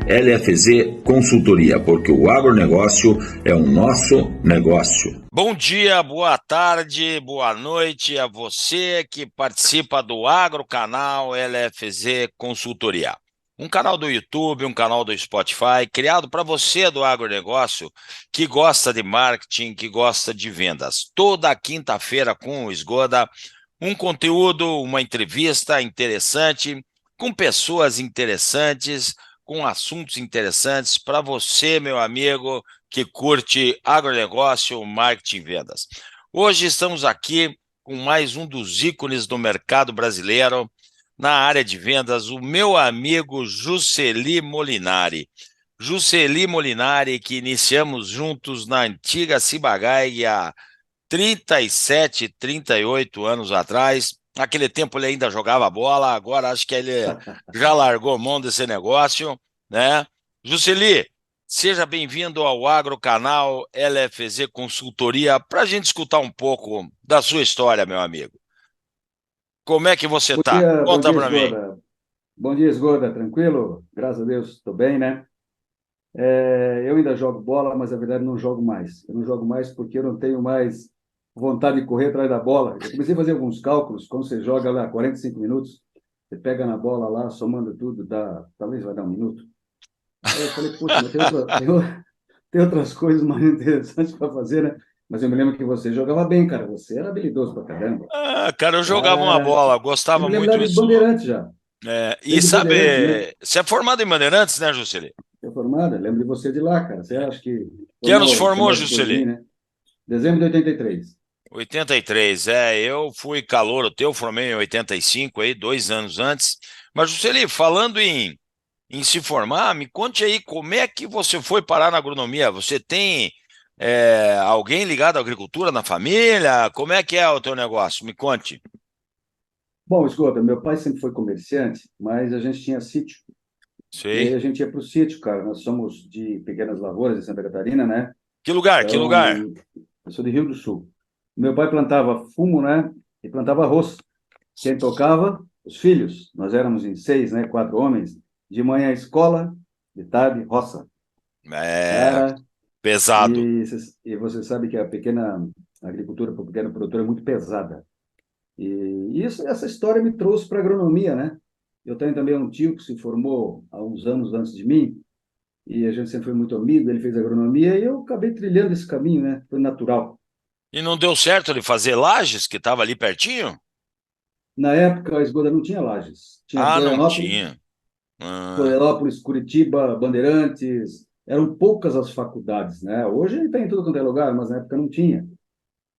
LFZ Consultoria, porque o agronegócio é o nosso negócio. Bom dia, boa tarde, boa noite a você que participa do Agrocanal LFZ Consultoria. Um canal do YouTube, um canal do Spotify, criado para você do agronegócio que gosta de marketing, que gosta de vendas. Toda quinta-feira com o Esgoda, um conteúdo, uma entrevista interessante, com pessoas interessantes, com assuntos interessantes para você, meu amigo, que curte agronegócio, marketing e vendas. Hoje estamos aqui com mais um dos ícones do mercado brasileiro na área de vendas, o meu amigo Jusceli Molinari. Jusceli Molinari, que iniciamos juntos na antiga Ciba-Geigy há 37, 38 anos atrás. Naquele tempo ele ainda jogava bola, agora acho que ele já largou mão desse negócio, né? Jusceli, seja bem-vindo ao Agrocanal LFZ Consultoria para a gente escutar um pouco da sua história, meu amigo. Como é que você está? Bom Conta dia, para mim. Esgoda. Bom dia, Esgoda. Tranquilo? Graças a Deus, estou bem, né? Eu ainda jogo bola, mas na verdade não jogo mais. Eu não jogo mais porque eu não tenho mais vontade de correr atrás da bola. Eu comecei a fazer alguns cálculos, quando você joga lá 45 minutos, você pega na bola lá, somando tudo, talvez vai dar um minuto. Aí eu falei, puxa, mas tem outras coisas mais interessantes para fazer, né? Mas eu me lembro que você jogava bem, cara. Você era habilidoso pra caramba. Cara, eu jogava uma Cara, bola, eu gostava me lembro muito lá de isso. Bandeirantes já. E Desde Bandeirantes, né? sabe, você é formado em Bandeirantes, né, Jusceli? Foi formada, lembro de você de lá, cara. Você acha que Que anos você formou, mais depois de mim, Jusceli? né? Dezembro de 83. 83, eu fui calouro teu, formei em 85, aí, 2 anos antes. Mas, Jusceli, falando em se formar, me conte aí como é que você foi parar na agronomia. Você tem alguém ligado à agricultura na família? Como é que é o teu negócio? Me conte. Bom, escuta, meu pai sempre foi comerciante, mas a gente tinha sítio. E aí Sei. a gente ia para o sítio, cara. Nós somos de pequenas lavouras em Santa Catarina, né? Que lugar? Que lugar? Então, eu sou de Rio do Sul. Meu pai plantava fumo, né? E plantava arroz. Quem tocava? Os filhos. Nós éramos em 6, né? 4 homens. De manhã escola, de tarde roça. É, Cara, pesado. e você sabe que a pequena agricultura, para o pequeno produtor, é muito pesada. E essa história me trouxe para a agronomia, né? Eu tenho também um tio que se formou há uns anos antes de mim, e a gente sempre foi muito amigo, ele fez agronomia, e eu acabei trilhando esse caminho, né? Foi natural. E não deu certo ele fazer Lages, que estava ali pertinho? Na época, a Esgoda não tinha Lages. Tinha Ah, não Florianópolis, tinha. Ah, Florianópolis, Curitiba, Bandeirantes. Eram poucas as faculdades, né? Hoje tem em tudo quanto é lugar, mas na época não tinha.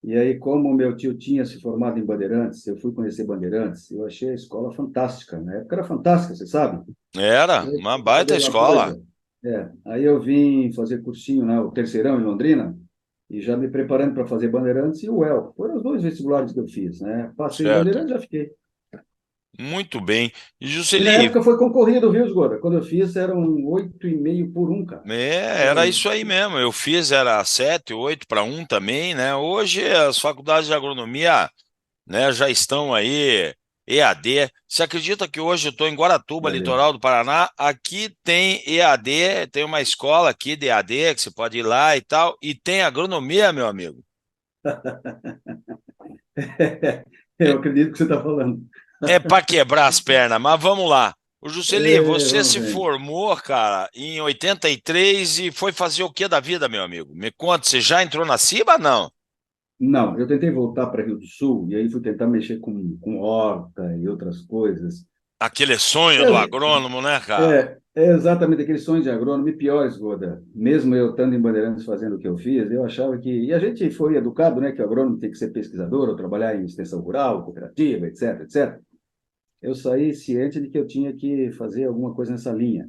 E aí, como meu tio tinha se formado em Bandeirantes, eu fui conhecer Bandeirantes, eu achei a escola fantástica. Na época era fantástica, você sabe? era Eu uma fui fazer baita uma escola. coisa. Aí eu vim fazer cursinho, né, o terceirão em Londrina, e já me preparando para fazer Bandeirantes e o UEL. Foram os dois vestibulares que eu fiz, né? Passei em Certo. Bandeirantes, já fiquei. Muito bem. E E na Jusceli, época foi concorrido, viu, Esgoda? Quando eu fiz, eram 8,5 por um, cara. era Eram... isso aí mesmo. Eu fiz, era 7, 8 para 1 também, né? Hoje as faculdades de agronomia, né, já estão aí, EAD. Você acredita que hoje eu estou em Guaratuba, Valeu. litoral do Paraná? Aqui tem EAD, tem uma escola aqui de EAD que você pode ir lá e tal, e tem agronomia, meu amigo. Eu acredito que você está falando. É para quebrar as pernas, mas vamos lá. O Jusceli, você Vamos se ver. formou, cara, em 83 e foi fazer o que da vida, meu amigo? Me conta, você já entrou na CIBA? Não. Não, eu tentei voltar para Rio do Sul, e aí fui tentar mexer com horta e outras coisas. Aquele sonho do agrônomo, né, cara? É exatamente aquele sonho de agrônomo e pior, Esgoda. Mesmo eu estando em Bandeirantes fazendo o que eu fiz, eu achava que. E a gente foi educado, né, que o agrônomo tem que ser pesquisador ou trabalhar em extensão rural, cooperativa, etc, etc. Eu saí ciente de que eu tinha que fazer alguma coisa nessa linha.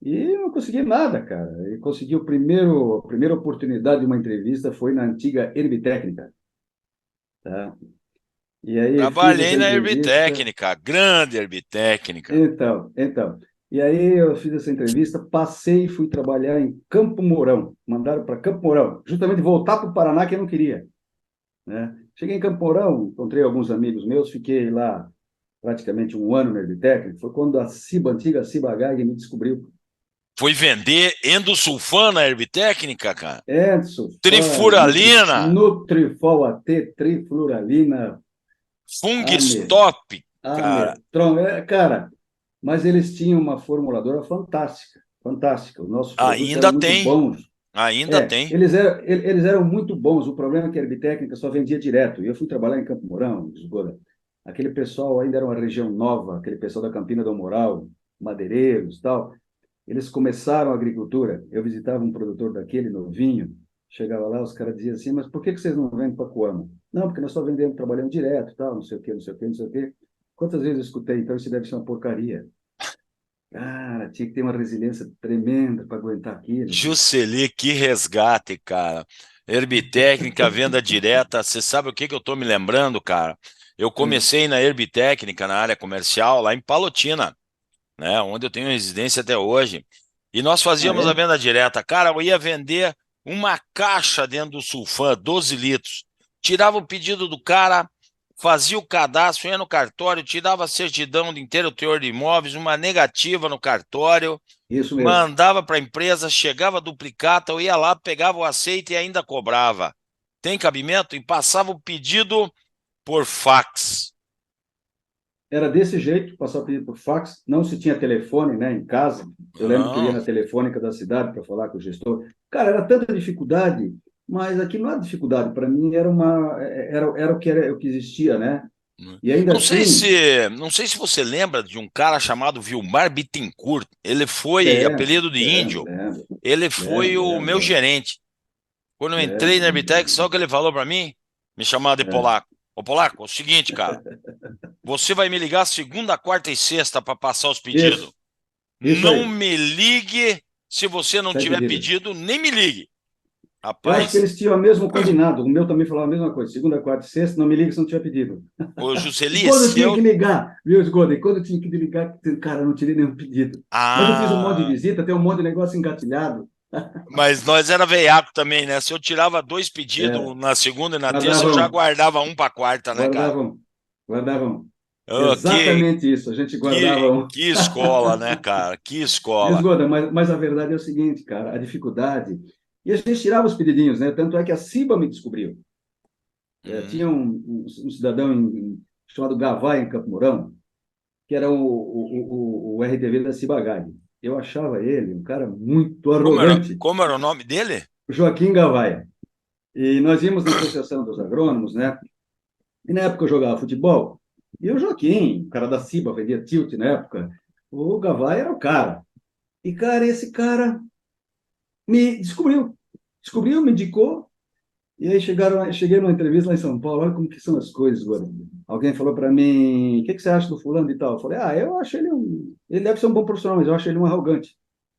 E não consegui nada, cara. E consegui a primeira oportunidade de uma entrevista foi na antiga Herbitécnica, tá? E aí fiz Trabalhei essa na entrevista. Herbitécnica, grande Herbitécnica. Então. E aí eu fiz essa entrevista, passei e fui trabalhar em Campo Mourão. Mandaram para Campo Mourão, justamente voltar para o Paraná que eu não queria, né? Cheguei em Campo Mourão, encontrei alguns amigos meus, fiquei lá praticamente um ano na Herbitec. Foi quando a antiga Ciba-Geigy me descobriu. Foi vender endosulfano na Herbtécnica, cara? Sulfano, Trifuralina, Nutrifol AT, trifluralina, Fungstop, cara. Ametron, cara, mas eles tinham uma formuladora fantástica, fantástica. Os nossos produtos eram Ainda muito tem, bons. ainda tem. Eles eram muito bons. O problema é que a Herbitécnica só vendia direto. E eu fui trabalhar em Campo Mourão, Lisboa. Aquele pessoal ainda era uma região nova, aquele pessoal da Campina do Moral, madeireiros e tal. Eles começaram a agricultura. Eu visitava um produtor daquele, novinho. Chegava lá, os caras diziam assim, mas por que vocês não vendem para Coama? Não, porque nós só vendemos, trabalhamos direto, tal, não sei o quê, não sei o quê, não sei o quê. Quantas vezes eu escutei, então isso deve ser uma porcaria. Cara, tinha que ter uma resiliência tremenda para aguentar aquilo. Jusceli, que resgate, cara. Herbtécnica, venda direta. Você sabe o que que eu tô me lembrando, cara? Eu comecei na Herbtécnica, na área comercial, lá em Palotina, né? Onde eu tenho residência até hoje. E nós Ah, fazíamos a é? venda direta. Cara, eu ia vender uma caixa dentro do Sulfan, 12 litros. Tirava o pedido do cara, fazia o cadastro, ia no cartório, tirava a certidão de inteiro teor de imóveis, uma negativa no cartório, Isso mesmo. mandava para a empresa, chegava duplicata, eu ia lá, pegava o aceite e ainda cobrava. Tem cabimento? E passava o pedido por fax. Era desse jeito, passar o pedido por fax. Não se tinha telefone, né, em casa. Eu lembro que eu ia Não, na telefônica da cidade para falar com o gestor. Cara, era tanta dificuldade, mas aqui não era dificuldade. Para mim era o que existia, né? E ainda assim, não sei se você lembra de um cara chamado Vilmar Bittencourt. Ele foi lembro, apelido de lembro, índio. lembro, Ele foi lembro, o lembro, meu lembro, gerente. Quando eu entrei lembro, na lembro, Herbitech, só o lembro. que ele falou para mim, me chamava de É, Polaco. Ô, Polaco, é o seguinte, cara, você vai me ligar segunda, quarta e sexta para passar os pedidos. isso Não aí, me ligue se você não sem tiver pedido. pedido, nem me ligue. Eu acho que Rapaz, eles tinham o mesmo combinado. O meu também falava a mesma coisa. Segunda, quarta e sexta, não me liga se não tiver pedido. ô E Juscelia, quando eu se tinha eu... que ligar, viu, Esgoda? E quando eu tinha que ligar, cara, eu não tirei nenhum pedido. Mas eu fiz um monte de Ah, visita, tem um monte de negócio engatilhado. mas nós era veiaco também, né? Se eu tirava dois pedidos Era, na segunda e na terça, eu já guardavam, guardava um para quarta, né, cara? guardavam, guardavam. Oh, Exatamente isso. A gente guardava um. que escola, né, cara? Que Viu, escola. Esgoda? Mas a verdade é o seguinte, cara, a dificuldade. E a gente tirava os pedidinhos, né? Tanto é que a Ciba me descobriu. Hum. Tinha um cidadão chamado Gavai, em Campo Mourão, que era o RTV da Ciba-Geigy. Eu achava ele um cara muito arrogante, Como era o nome dele? Joaquim Gavai. E nós íamos na Associação dos Agrônomos, né? E na época eu jogava futebol. E o Joaquim, o cara da Ciba, vendia tilt na época. O Gavai era o cara. E, cara, esse cara me descobriu. Descobriu, me indicou. E aí cheguei numa entrevista lá em São Paulo, olha como que são as coisas agora. Alguém falou para mim, o que você acha do fulano e tal? Eu falei, eu acho ele deve ser um bom profissional, mas eu acho ele um arrogante.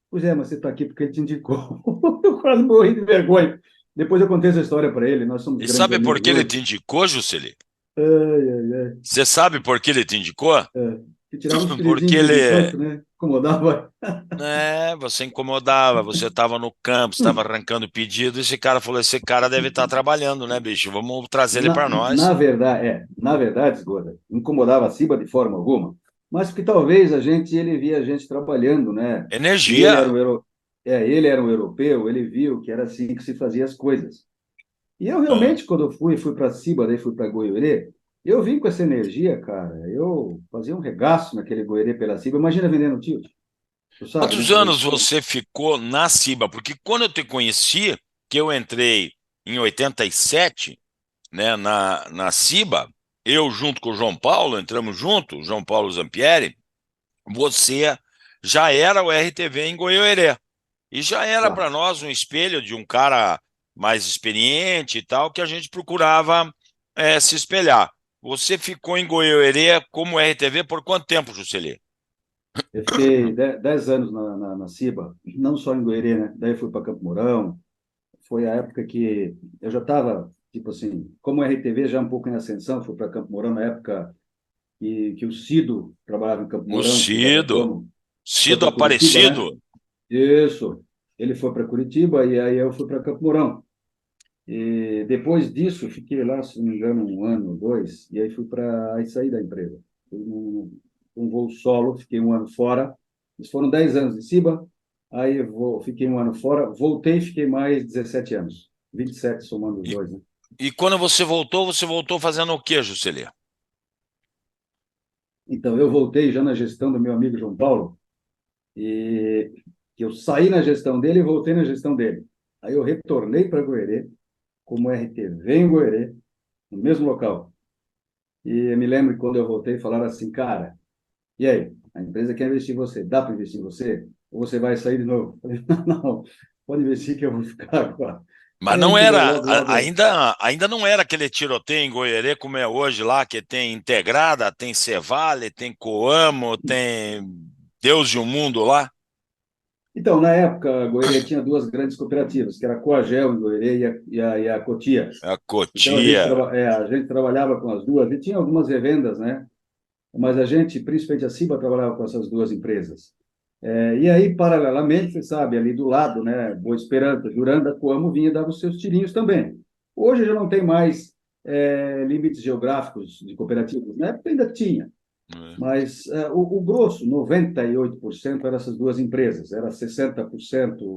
Pois é, mas você está aqui porque ele te indicou. Eu quase morri de vergonha. Depois eu contei essa história para ele, nós somos E grandes sabe por amigos que ele hoje. te indicou, Juscelino? Ai, ai, ai. Você sabe por que ele te indicou? Que tirava uns Porque peridinhos de vez em ele, quando, né? Incomodava. você incomodava, você estava no campo, estava arrancando pedido, e esse cara falou: esse cara deve estar trabalhando, né, bicho? Vamos trazer ele para nós. Na verdade, Esgoda, incomodava a Ciba de forma alguma, mas porque talvez ele via a gente trabalhando, né? E Energia. ele era um europeu, ele viu que era assim que se fazia as coisas. E eu Ah. realmente, quando eu fui para Ciba, daí fui para Goiôerê, eu vim com essa energia, cara. Eu fazia um regaço naquele Goiôerê pela Ciba. Imagina vendendo tilt, tu sabe, né? Quantos anos você ficou na Ciba? Porque quando eu te conheci, que eu entrei em 87, né, na Ciba, eu junto com o João Paulo, entramos junto, João Paulo Zampieri, você já era o RTV em Goiôerê. E já era Tá. para nós um espelho de um cara mais experiente e tal, que a gente procurava se espelhar. Você ficou em Goiôerê como RTV por quanto tempo, Juscelino? Eu fiquei 10 anos na Ciba, não só em Goiânia, né? Daí fui para Campo Mourão. Foi a época que eu já estava, tipo assim, como RTV já um pouco em ascensão, fui para Campo Mourão na época que o Cido trabalhava em Campo O Mourão, Cido da Cido, Agrônomo, foi Cido para Curitiba, né? Aparecido. Isso. Ele foi para Curitiba e aí eu fui para Campo Mourão. E depois disso, fiquei lá, se não me engano, um ano, dois, e aí fui para aí sair da empresa. Fui num voo solo, fiquei um ano fora. Isso foram 10 anos de Ciba. Aí fiquei um ano fora, voltei e fiquei mais 17 anos. 27 somando os E, dois, né? e quando você voltou fazendo o quê, Juscelino? Então, eu voltei já na gestão do meu amigo João Paulo, e que eu saí na gestão dele e voltei na gestão dele. Aí eu retornei para Goerê, como RTV em Goerê, no mesmo local. E eu me lembro que quando eu voltei, falaram assim, cara, e aí? A empresa quer investir em você, dá para investir em você? Ou você vai sair de novo? Eu falei, não, pode investir que eu vou ficar agora. Mas Aí a não gente era, logo, logo. ainda não era aquele tiroteio em Goiânia como é hoje lá, que tem Integrada, tem Cevale, tem Coamo, tem Deus e o Mundo lá. Então, na época, a Goerê tinha duas grandes cooperativas, que era a Coagel em Goerê e a Cotia. A Então, Cotia. a gente trabalhava com as duas, e tinha algumas revendas, né? Mas a gente, principalmente a Ciba, trabalhava com essas duas empresas. E aí, paralelamente, você sabe, ali do lado, né? Boa Esperança, Juranda, Coamo vinha e dava os seus tirinhos também. Hoje já não tem mais limites geográficos de cooperativas. Na época ainda tinha, mas o grosso, 98% eram essas duas empresas. Era 60%,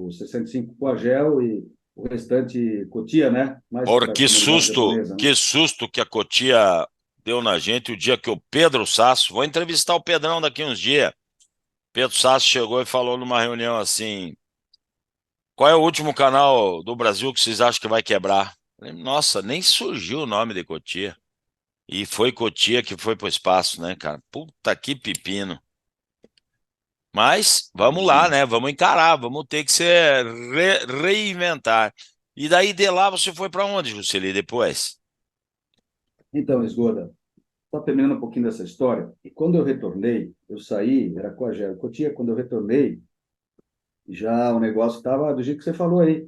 65% Coagel e o restante Cotia, né? Mais Ora, para a comunidade japonesa, né? que susto que a Cotia deu na gente o dia que o Pedro Sasso, vou entrevistar o Pedrão daqui uns dias. Pedro Sasso chegou e falou numa reunião assim: qual é o último canal do Brasil que vocês acham que vai quebrar? Eu falei, nossa, nem surgiu o nome de Cotia. E foi Cotia que foi pro espaço, né, cara? Puta que pepino. Mas vamos lá, Imagina. né? Vamos encarar, vamos ter que se reinventar. E daí de lá você foi para onde, Juscelino, depois? Então, Esgoda, só terminando um pouquinho dessa história, e quando eu retornei, eu saí, era Coagel, Cotia, quando eu retornei, já o negócio estava do jeito que você falou aí.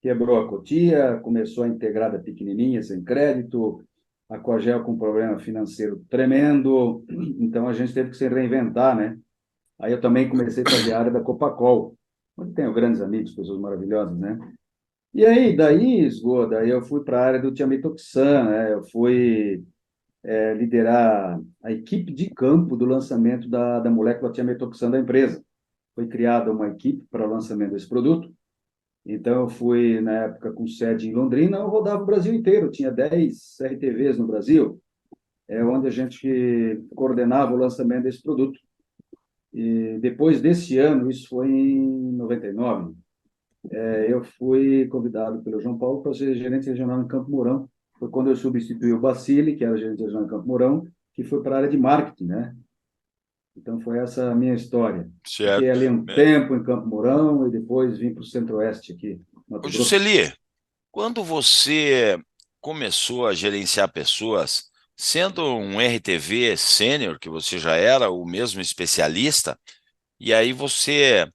Quebrou a Cotia, começou a Integrada pequenininha, sem crédito, a Coagel com um problema financeiro tremendo, então a gente teve que se reinventar, né? Aí eu também comecei a fazer a área da Copacol, onde tenho grandes amigos, pessoas maravilhosas, né? E aí, daí, Esgoda, eu fui para a área do Tiametoxan, né? Eu fui liderar a equipe de campo do lançamento da molécula Tiametoxan da empresa. Foi criada uma equipe para o lançamento desse produto. Então, eu fui, na época, com sede em Londrina, eu rodava o Brasil inteiro, tinha 10 RTVs no Brasil, onde a gente coordenava o lançamento desse produto. E depois desse ano, isso foi em 99, eu fui convidado pelo João Paulo para ser gerente regional em Campo Mourão. Foi quando eu substituí o Bacili, que era gerente regional em Campo Mourão, que foi para a área de marketing, né? Então, foi essa a minha história. Fiquei Certo. ali um tempo em Campo Mourão e depois vim para o Centro-Oeste aqui, Ô, Mato Grosso. Juscelino, quando você começou a gerenciar pessoas, sendo um RTV sênior, que você já era o mesmo especialista, e aí você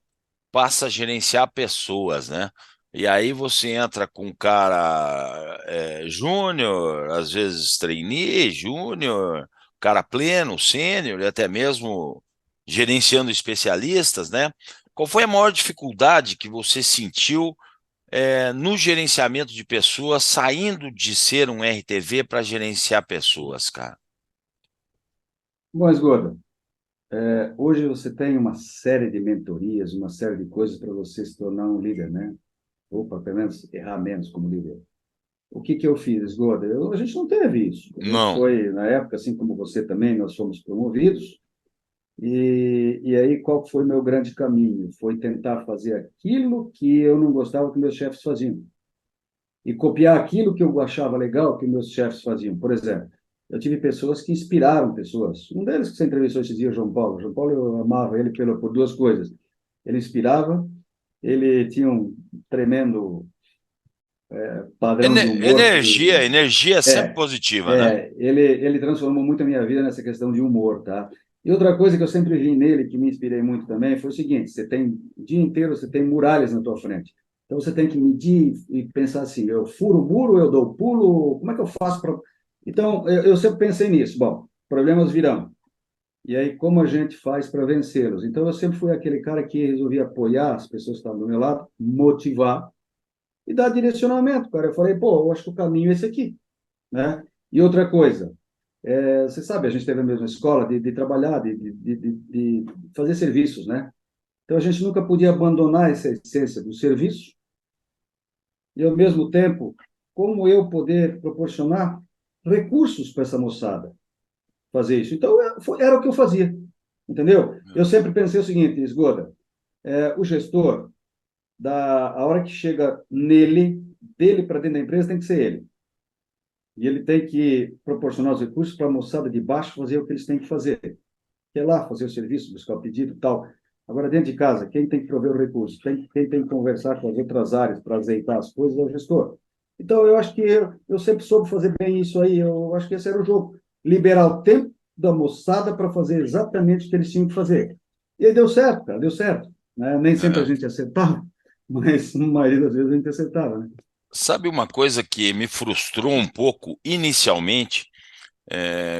passa a gerenciar pessoas, né? E aí você entra com um cara júnior, às vezes trainee, júnior, cara pleno, sênior, e até mesmo gerenciando especialistas, né? Qual foi a maior dificuldade que você sentiu no gerenciamento de pessoas, saindo de ser um RTV para gerenciar pessoas, cara? Bom, Esgoda, hoje você tem uma série de mentorias, uma série de coisas para você se tornar um líder, né? Ou para pelo menos errar menos como líder. O que que eu fiz, Esgoda? A gente não teve isso. A gente Não. foi, na época, assim como você também, nós fomos promovidos. E aí, qual foi meu grande caminho? Foi tentar fazer aquilo que eu não gostava que meus chefes faziam. E copiar aquilo que eu achava legal que meus chefes faziam. Por exemplo, eu tive pessoas que inspiraram pessoas. Um deles que você entrevistou esse dia, o João Paulo. O João Paulo, eu amava ele por duas coisas. Ele inspirava, ele tinha um tremendo padrão de humor. Energia é sempre É, positiva, né? ele transformou muito a minha vida nessa questão de humor, tá? E outra coisa que eu sempre vi nele, que me inspirei muito também, foi o seguinte: você tem o dia inteiro, você tem muralhas na tua frente. Então você tem que medir e pensar assim: eu furo o muro, eu dou o pulo, como é que eu faço para. Então eu sempre pensei nisso. Bom, problemas virão. E aí, como a gente faz para vencê-los? Então eu sempre fui aquele cara que resolvia apoiar as pessoas que estavam do meu lado, motivar e dar direcionamento, cara. Eu falei, pô, eu acho que o caminho é esse aqui, né? E outra coisa, você sabe, a gente teve a mesma escola de trabalhar, de fazer serviços, né? Então, a gente nunca podia abandonar essa essência do serviço e, ao mesmo tempo, como eu poder proporcionar recursos para essa moçada fazer isso. Então, era o que eu fazia, entendeu? Eu sempre pensei o seguinte, Esgoda, o gestor, a hora que chega dele para dentro da empresa, tem que ser ele. E ele tem que proporcionar os recursos para a moçada de baixo fazer o que eles têm que fazer. Que é lá fazer o serviço, buscar o pedido e tal. Agora, dentro de casa, quem tem que prover o recurso? Quem tem que conversar com as outras áreas para azeitar as coisas é o gestor. Então, eu acho que eu sempre soube fazer bem isso aí. Eu acho que esse era o jogo. Liberar o tempo da moçada para fazer exatamente o que eles tinham que fazer. E aí deu certo, cara, deu certo. Né? Nem sempre a gente acertava, mas na maioria das vezes a gente acertava, né? Sabe uma coisa que me frustrou um pouco inicialmente,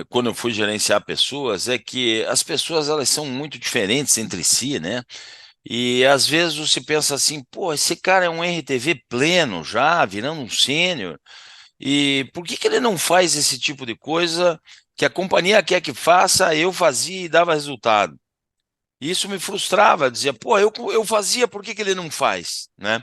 quando eu fui gerenciar pessoas, é que as pessoas elas são muito diferentes entre si, né? E às vezes você pensa assim, pô, esse cara é um RTV pleno já, virando um sênior, e por que que ele não faz esse tipo de coisa que a companhia quer que faça, eu fazia e dava resultado? E isso me frustrava, dizia, pô, eu fazia, por que que ele não faz, né?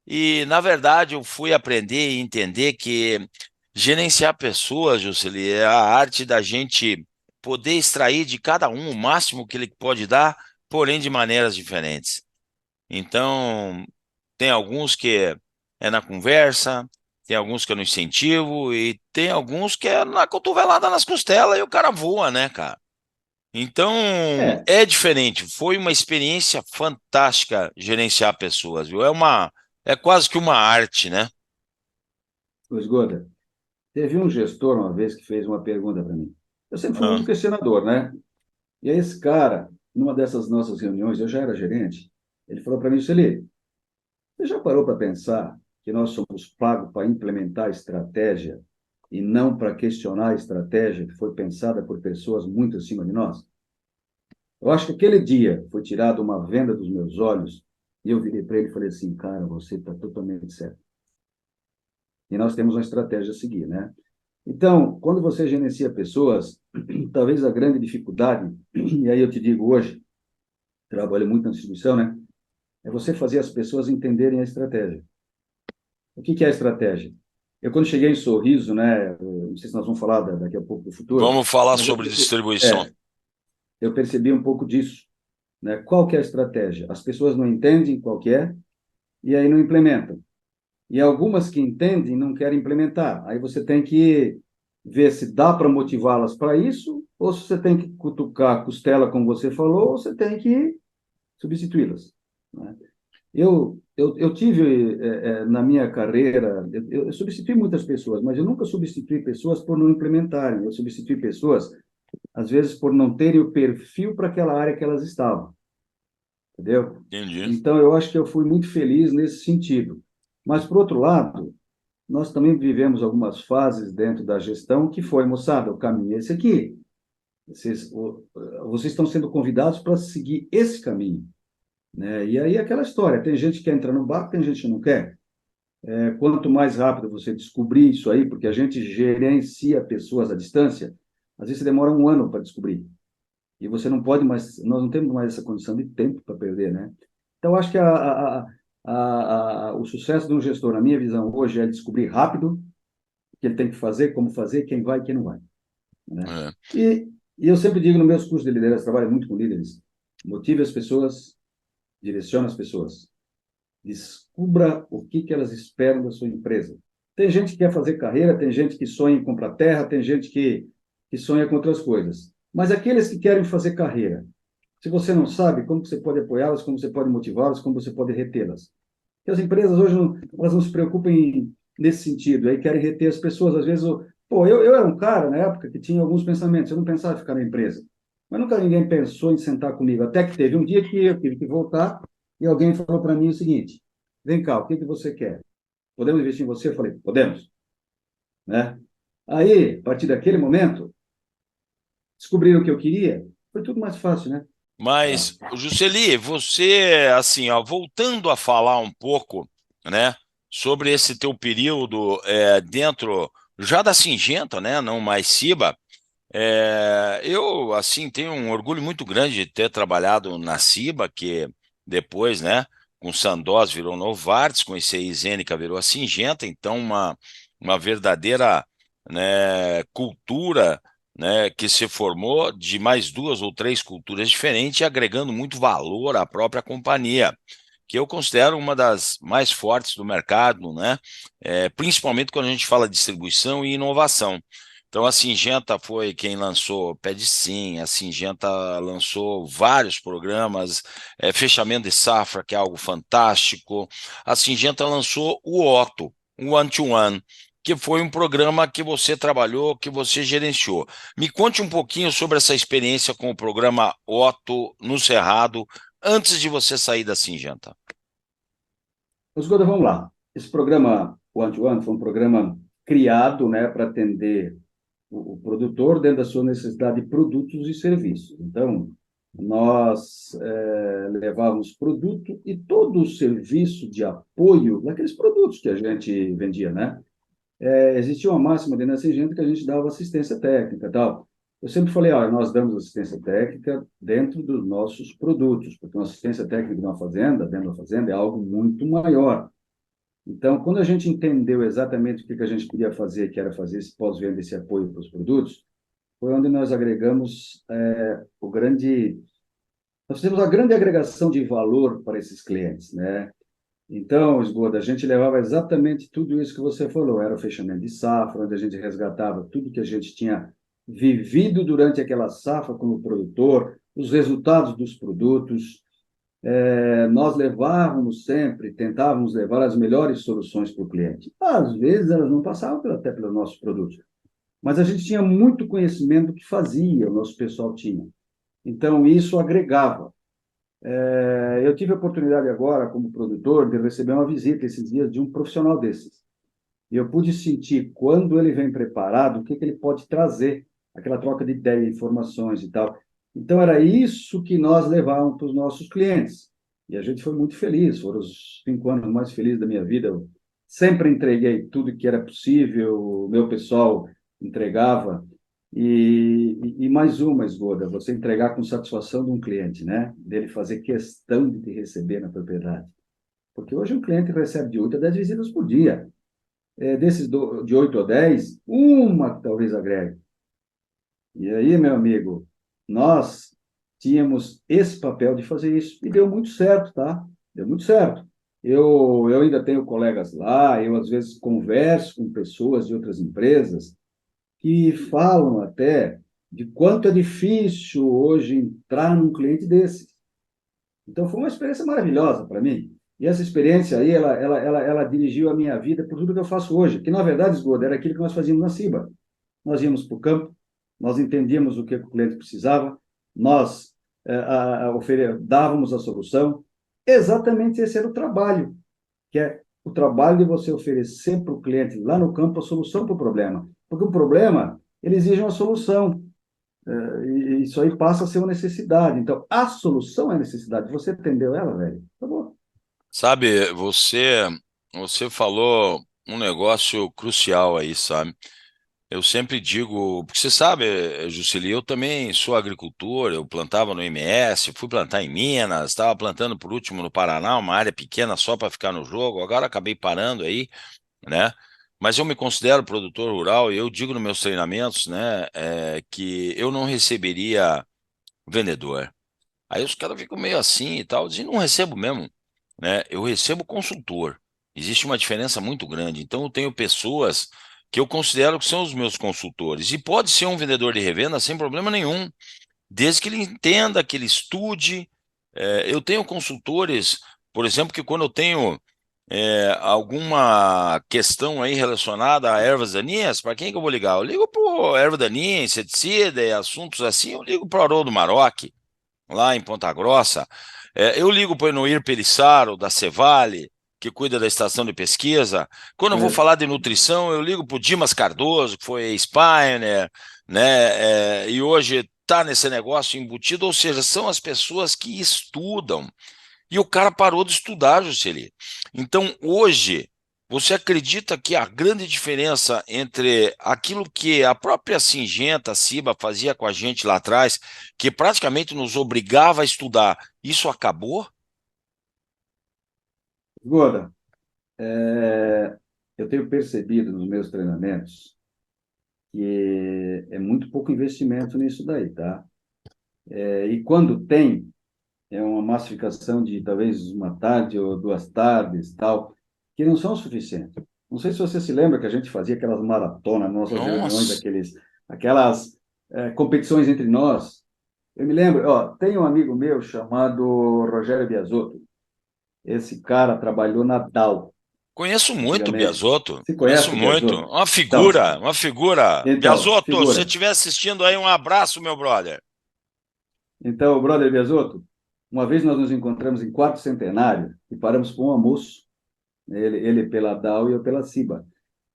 E, na verdade, eu fui aprender e entender que gerenciar pessoas, Juscelie, é a arte da gente poder extrair de cada um o máximo que ele pode dar, porém de maneiras diferentes. Então, tem alguns que é na conversa, tem alguns que é no incentivo, e tem alguns que é na cotovelada nas costelas e o cara voa, né, cara? Então, É, é diferente. Foi uma experiência fantástica gerenciar pessoas, viu? É quase que uma arte, né? o Esgoda, teve um gestor uma vez que fez uma pergunta para mim. Eu sempre fui Ah, muito questionador, né? E aí esse cara, numa dessas nossas reuniões, eu já era gerente, ele falou para mim, Celi, você já parou para pensar que nós somos pagos para implementar a estratégia e não para questionar a estratégia que foi pensada por pessoas muito acima de nós? Eu acho que aquele dia foi tirada uma venda dos meus olhos e eu virei para ele e falei assim, cara, você está totalmente certo. E nós temos uma estratégia a seguir, né? Então, quando você gerencia pessoas, talvez a grande dificuldade, e aí eu te digo hoje, trabalho muito na distribuição, né? É você fazer as pessoas entenderem a estratégia. O que é a estratégia? Eu, quando cheguei em Sorriso, né? Não sei se nós vamos falar daqui a pouco do futuro, vamos falar mas sobre distribuição. eu percebi um pouco disso, né? Qual que é a estratégia? As pessoas não entendem qual que é e aí não implementam. E algumas que entendem não querem implementar. Aí você tem que ver se dá para motivá-las para isso, ou se você tem que cutucar a costela, como você falou, ou você tem que substituí-las. Né? Eu tive, na minha carreira, eu substituí muitas pessoas, mas eu nunca substituí pessoas por não implementarem. Eu substituí pessoas, às vezes, por não terem o perfil para aquela área que elas estavam, entendeu? Entendi. Então, eu acho que eu fui muito feliz nesse sentido. Mas, por outro lado, nós também vivemos algumas fases dentro da gestão que foi, moçada, o caminho é esse aqui. Vocês estão sendo convidados para seguir esse caminho. Né? E aí aquela história, tem gente que quer entrar no barco, tem gente que não quer. Quanto mais rápido você descobrir isso aí, porque a gente gerencia pessoas à distância, às vezes você demora um ano para descobrir. E você não pode mais, nós não temos mais essa condição de tempo para perder, né? Então, acho que o sucesso de um gestor, na minha visão hoje, é descobrir rápido o que ele tem que fazer, como fazer, quem vai e quem não vai. Né? É. E eu sempre digo nos meus cursos de liderança, trabalho muito com líderes, motive as pessoas, direcione as pessoas. Descubra o que elas esperam da sua empresa. Tem gente que quer fazer carreira, tem gente que sonha em comprar terra, tem gente que sonha com outras coisas. Mas aqueles que querem fazer carreira, se você não sabe, como você pode apoiá-las, como você pode motivá-las, como você pode retê-las? Porque as empresas hoje elas não se preocupam nesse sentido, aí querem reter as pessoas. Às vezes, eu era um cara na época que tinha alguns pensamentos, eu não pensava em ficar na empresa. Mas nunca ninguém pensou em sentar comigo. Até que teve um dia que eu tive que voltar e alguém falou para mim o seguinte: vem cá, o que você quer? Podemos investir em você? Eu falei, podemos. Né? Aí, a partir daquele momento, descobriram o que eu queria, foi tudo mais fácil, né? Tá. Mas, Juscelie, você, assim, ó, voltando a falar um pouco, né, sobre esse teu período dentro já da Singenta, né, não mais Ciba, eu, assim, tenho um orgulho muito grande de ter trabalhado na Ciba, que depois, né? Com Sandoz virou Novartis, com esse aí Zênica virou a Syngenta, então uma verdadeira, né, cultura, né, que se formou de mais duas ou três culturas diferentes, agregando muito valor à própria companhia, que eu considero uma das mais fortes do mercado, né? Principalmente quando a gente fala de distribuição e inovação. Então, a Syngenta foi quem lançou PedSim, a Syngenta lançou vários programas, fechamento de safra, que é algo fantástico. A Syngenta lançou o Otto, o One to One, que foi um programa que você trabalhou, que você gerenciou. Me conte um pouquinho sobre essa experiência com o programa Otto no Cerrado, antes de você sair da Syngenta. Escuta, vamos lá. Esse programa One to One foi um programa criado, né, para atender o produtor dentro da sua necessidade de produtos e serviços. Então, nós levávamos produto e todo o serviço de apoio daqueles produtos que a gente vendia, né? Existia uma máxima dentro da Syngenta que a gente dava assistência técnica e tal. Eu sempre falei, nós damos assistência técnica dentro dos nossos produtos, porque uma assistência técnica de uma fazenda, dentro da fazenda, é algo muito maior. Então, quando a gente entendeu exatamente o que a gente podia fazer, que era fazer esse pós-venda, esse apoio para os produtos, foi onde nós agregamos nós fizemos a grande agregação de valor para esses clientes, né? Então, Esgoda, a gente levava exatamente tudo isso que você falou, era o fechamento de safra, onde a gente resgatava tudo que a gente tinha vivido durante aquela safra como produtor, os resultados dos produtos, nós levávamos sempre, tentávamos levar as melhores soluções para o cliente. Às vezes elas não passavam até pelos nossos produtos, mas a gente tinha muito conhecimento do que fazia, o nosso pessoal tinha. Então, isso agregava. Eu tive a oportunidade agora, como produtor, de receber uma visita esses dias de um profissional desses. E eu pude sentir, quando ele vem preparado, o que ele pode trazer, aquela troca de ideias, informações e tal. Então, era isso que nós levávamos para os nossos clientes. E a gente foi muito feliz, foram os 5 anos mais felizes da minha vida. Eu sempre entreguei tudo que era possível, o meu pessoal entregava. E mais uma, Esgoda, você entregar com satisfação de um cliente, né? Dele fazer questão de te receber na propriedade. Porque hoje um cliente recebe de 8 a 10 visitas por dia. De 8 a 10, uma talvez agregue. E aí, meu amigo, nós tínhamos esse papel de fazer isso. E deu muito certo, tá? Deu muito certo. Eu ainda tenho colegas lá, eu às vezes converso com pessoas de outras empresas que falam até de quanto é difícil hoje entrar num cliente desses. Então, foi uma experiência maravilhosa para mim. E essa experiência aí, ela dirigiu a minha vida por tudo que eu faço hoje, que, na verdade, Esgoda, era aquilo que nós fazíamos na CIBA. Nós íamos para o campo, nós entendíamos o que o cliente precisava, nós dávamos a solução. Exatamente esse era o trabalho, que é o trabalho de você oferecer para o cliente lá no campo a solução para o problema. Porque o problema, ele exige uma solução. E isso aí passa a ser uma necessidade. Então, a solução é a necessidade. Você entendeu ela, velho? Tá bom. Sabe, você falou um negócio crucial aí, sabe? Eu sempre digo, porque você sabe, Juscelia, eu também sou agricultor, eu plantava no MS, fui plantar em Minas, estava plantando por último no Paraná, uma área pequena só para ficar no jogo, agora acabei parando aí, né? Mas eu me considero produtor rural e eu digo nos meus treinamentos, né, que eu não receberia vendedor. Aí os caras ficam meio assim e tal, dizem, não recebo mesmo, né? Eu recebo consultor. Existe uma diferença muito grande. Então eu tenho pessoas que eu considero que são os meus consultores. E pode ser um vendedor de revenda sem problema nenhum, desde que ele entenda, que ele estude. Eu tenho consultores, por exemplo, que quando eu tenho alguma questão aí relacionada a ervas daninhas, para quem que eu vou ligar? Eu ligo para o erva daninha, inseticida e assuntos assim, eu ligo para o Haroldo Maroc lá em Ponta Grossa. Eu ligo para o Enoir Pelissaro, da Cevale, que cuida da estação de pesquisa. Quando eu vou É, falar de nutrição, eu ligo para o Dimas Cardoso, que foi Spiner, né? E hoje está nesse negócio embutido, ou seja, são as pessoas que estudam. E o cara parou de estudar, Juscelino. Então, hoje, você acredita que a grande diferença entre aquilo que a própria Singenta, a Ciba, fazia com a gente lá atrás, que praticamente nos obrigava a estudar, isso acabou? Goda, eu tenho percebido nos meus treinamentos que é muito pouco investimento nisso daí, tá? E quando tem, é uma massificação de talvez uma tarde ou 2 tardes, tal, que não são suficientes. Não sei se você se lembra que a gente fazia aquelas maratonas, nossas reuniões, Nossa, aquelas competições entre nós. Eu me lembro, ó, tem um amigo meu chamado Rogério Biasotto. Esse cara trabalhou na Dow conheço muito o antigamente. Biasotto, Você conheço conhece o muito. Biasotto? Uma Então, figura, uma figura. Biasotto, se você figura. estiver assistindo aí, um abraço, meu brother. Então, brother Biasotto, uma vez nós nos encontramos em quarto centenário e paramos para um almoço, ele pela Dow e eu pela Ciba.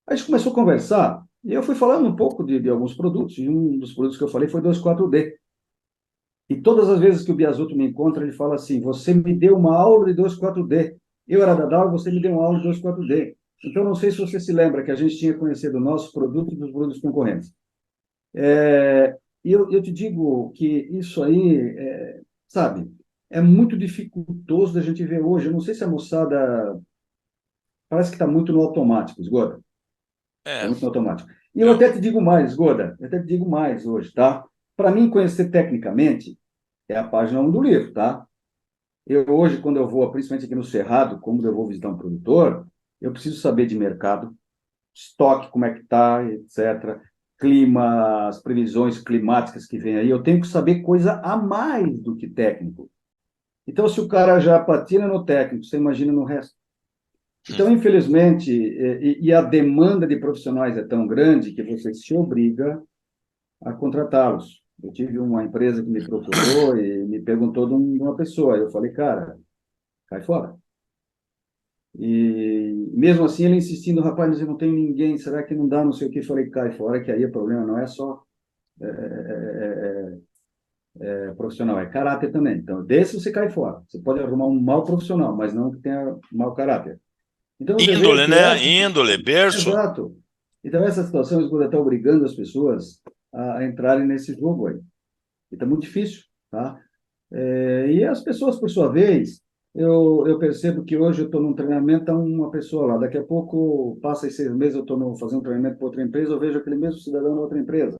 A gente começou a conversar e eu fui falando um pouco de alguns produtos, e um dos produtos que eu falei foi 24D. E todas as vezes que o Biasotto me encontra, ele fala assim: Você me deu uma aula de 24D. Eu era da Dow, você me deu uma aula de 24D. Então, não sei se você se lembra que a gente tinha conhecido o nosso produto e dos produtos concorrentes. E eu te digo que isso aí, sabe, é muito dificultoso da gente ver hoje. Eu não sei se a moçada parece que está muito no automático, Esgoda. Está É, muito no automático. E eu eu, até te digo mais, Esgoda, eu até te digo mais hoje, tá? Para mim, conhecer tecnicamente é a página 1 do livro, tá? Eu hoje, quando eu vou, principalmente aqui no Cerrado, como eu vou visitar um produtor, eu preciso saber de mercado, estoque, como é que está, etc. Clima, as previsões climáticas que vem aí. Eu tenho que saber coisa a mais do que técnico. Então, se o cara já patina no técnico, você imagina no resto. Então, infelizmente, e a demanda de profissionais é tão grande que você se obriga a contratá-los. Eu tive uma empresa que me procurou e me perguntou de uma pessoa. Eu falei, cara, cai fora. E mesmo assim ele insistindo, rapaz, mas eu não tenho ninguém, será que não dá, não sei o que. Eu falei, cai fora, que aí o problema não é só profissional, é caráter também. Então, desse você cai fora. Você pode arrumar um mau profissional, mas não que tenha mau caráter. Então você vê índole, que né? essa Índole, situação, berço. exato. Então essa situação está obrigando as pessoas a entrarem nesse jogo aí. E está muito difícil, tá? E as pessoas, por sua vez, eu percebo que hoje eu estou num treinamento a uma pessoa lá, daqui a pouco, passa 6 meses, eu estou fazendo um treinamento para outra empresa, eu vejo aquele mesmo cidadão na outra empresa.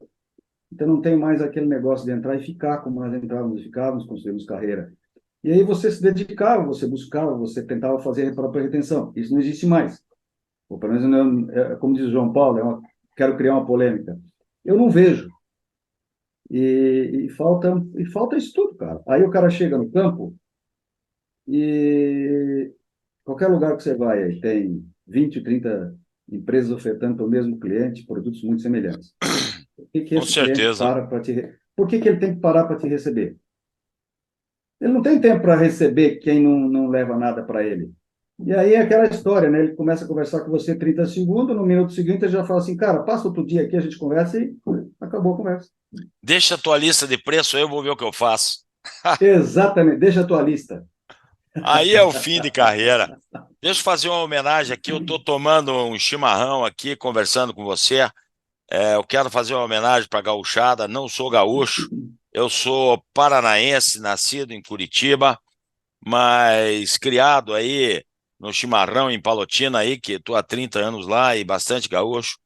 Então não tem mais aquele negócio de entrar e ficar como nós entrávamos e ficávamos, construímos carreira. E aí você se dedicava, você buscava, você tentava fazer a própria retenção. Isso não existe mais. Ou pelo menos, não, como diz o João Paulo, quero criar uma polêmica. Eu não vejo. E falta isso tudo, cara. Aí o cara chega no campo e qualquer lugar que você vai, aí tem 20, 30 empresas ofertando para o mesmo cliente produtos muito semelhantes. Por que que Com esse cliente certeza. para para Por que que ele tem que parar para te receber? Ele não tem tempo para receber quem não leva nada para ele. E aí é aquela história, né? Ele começa a conversar com você 30 segundos, no minuto seguinte ele já fala assim, cara, passa outro dia aqui, a gente conversa e acabou a conversa. Deixa a tua lista de preço aí, eu vou ver o que eu faço. Exatamente, deixa a tua lista. Aí é o fim de carreira. Deixa eu fazer uma homenagem aqui. Eu estou tomando um chimarrão aqui, conversando com você. Eu quero fazer uma homenagem para a gauchada. Não sou gaúcho, eu sou paranaense, nascido em Curitiba, mas criado aí no Chimarrão, em Palotina, aí, que estou há 30 anos lá e bastante gaúcho.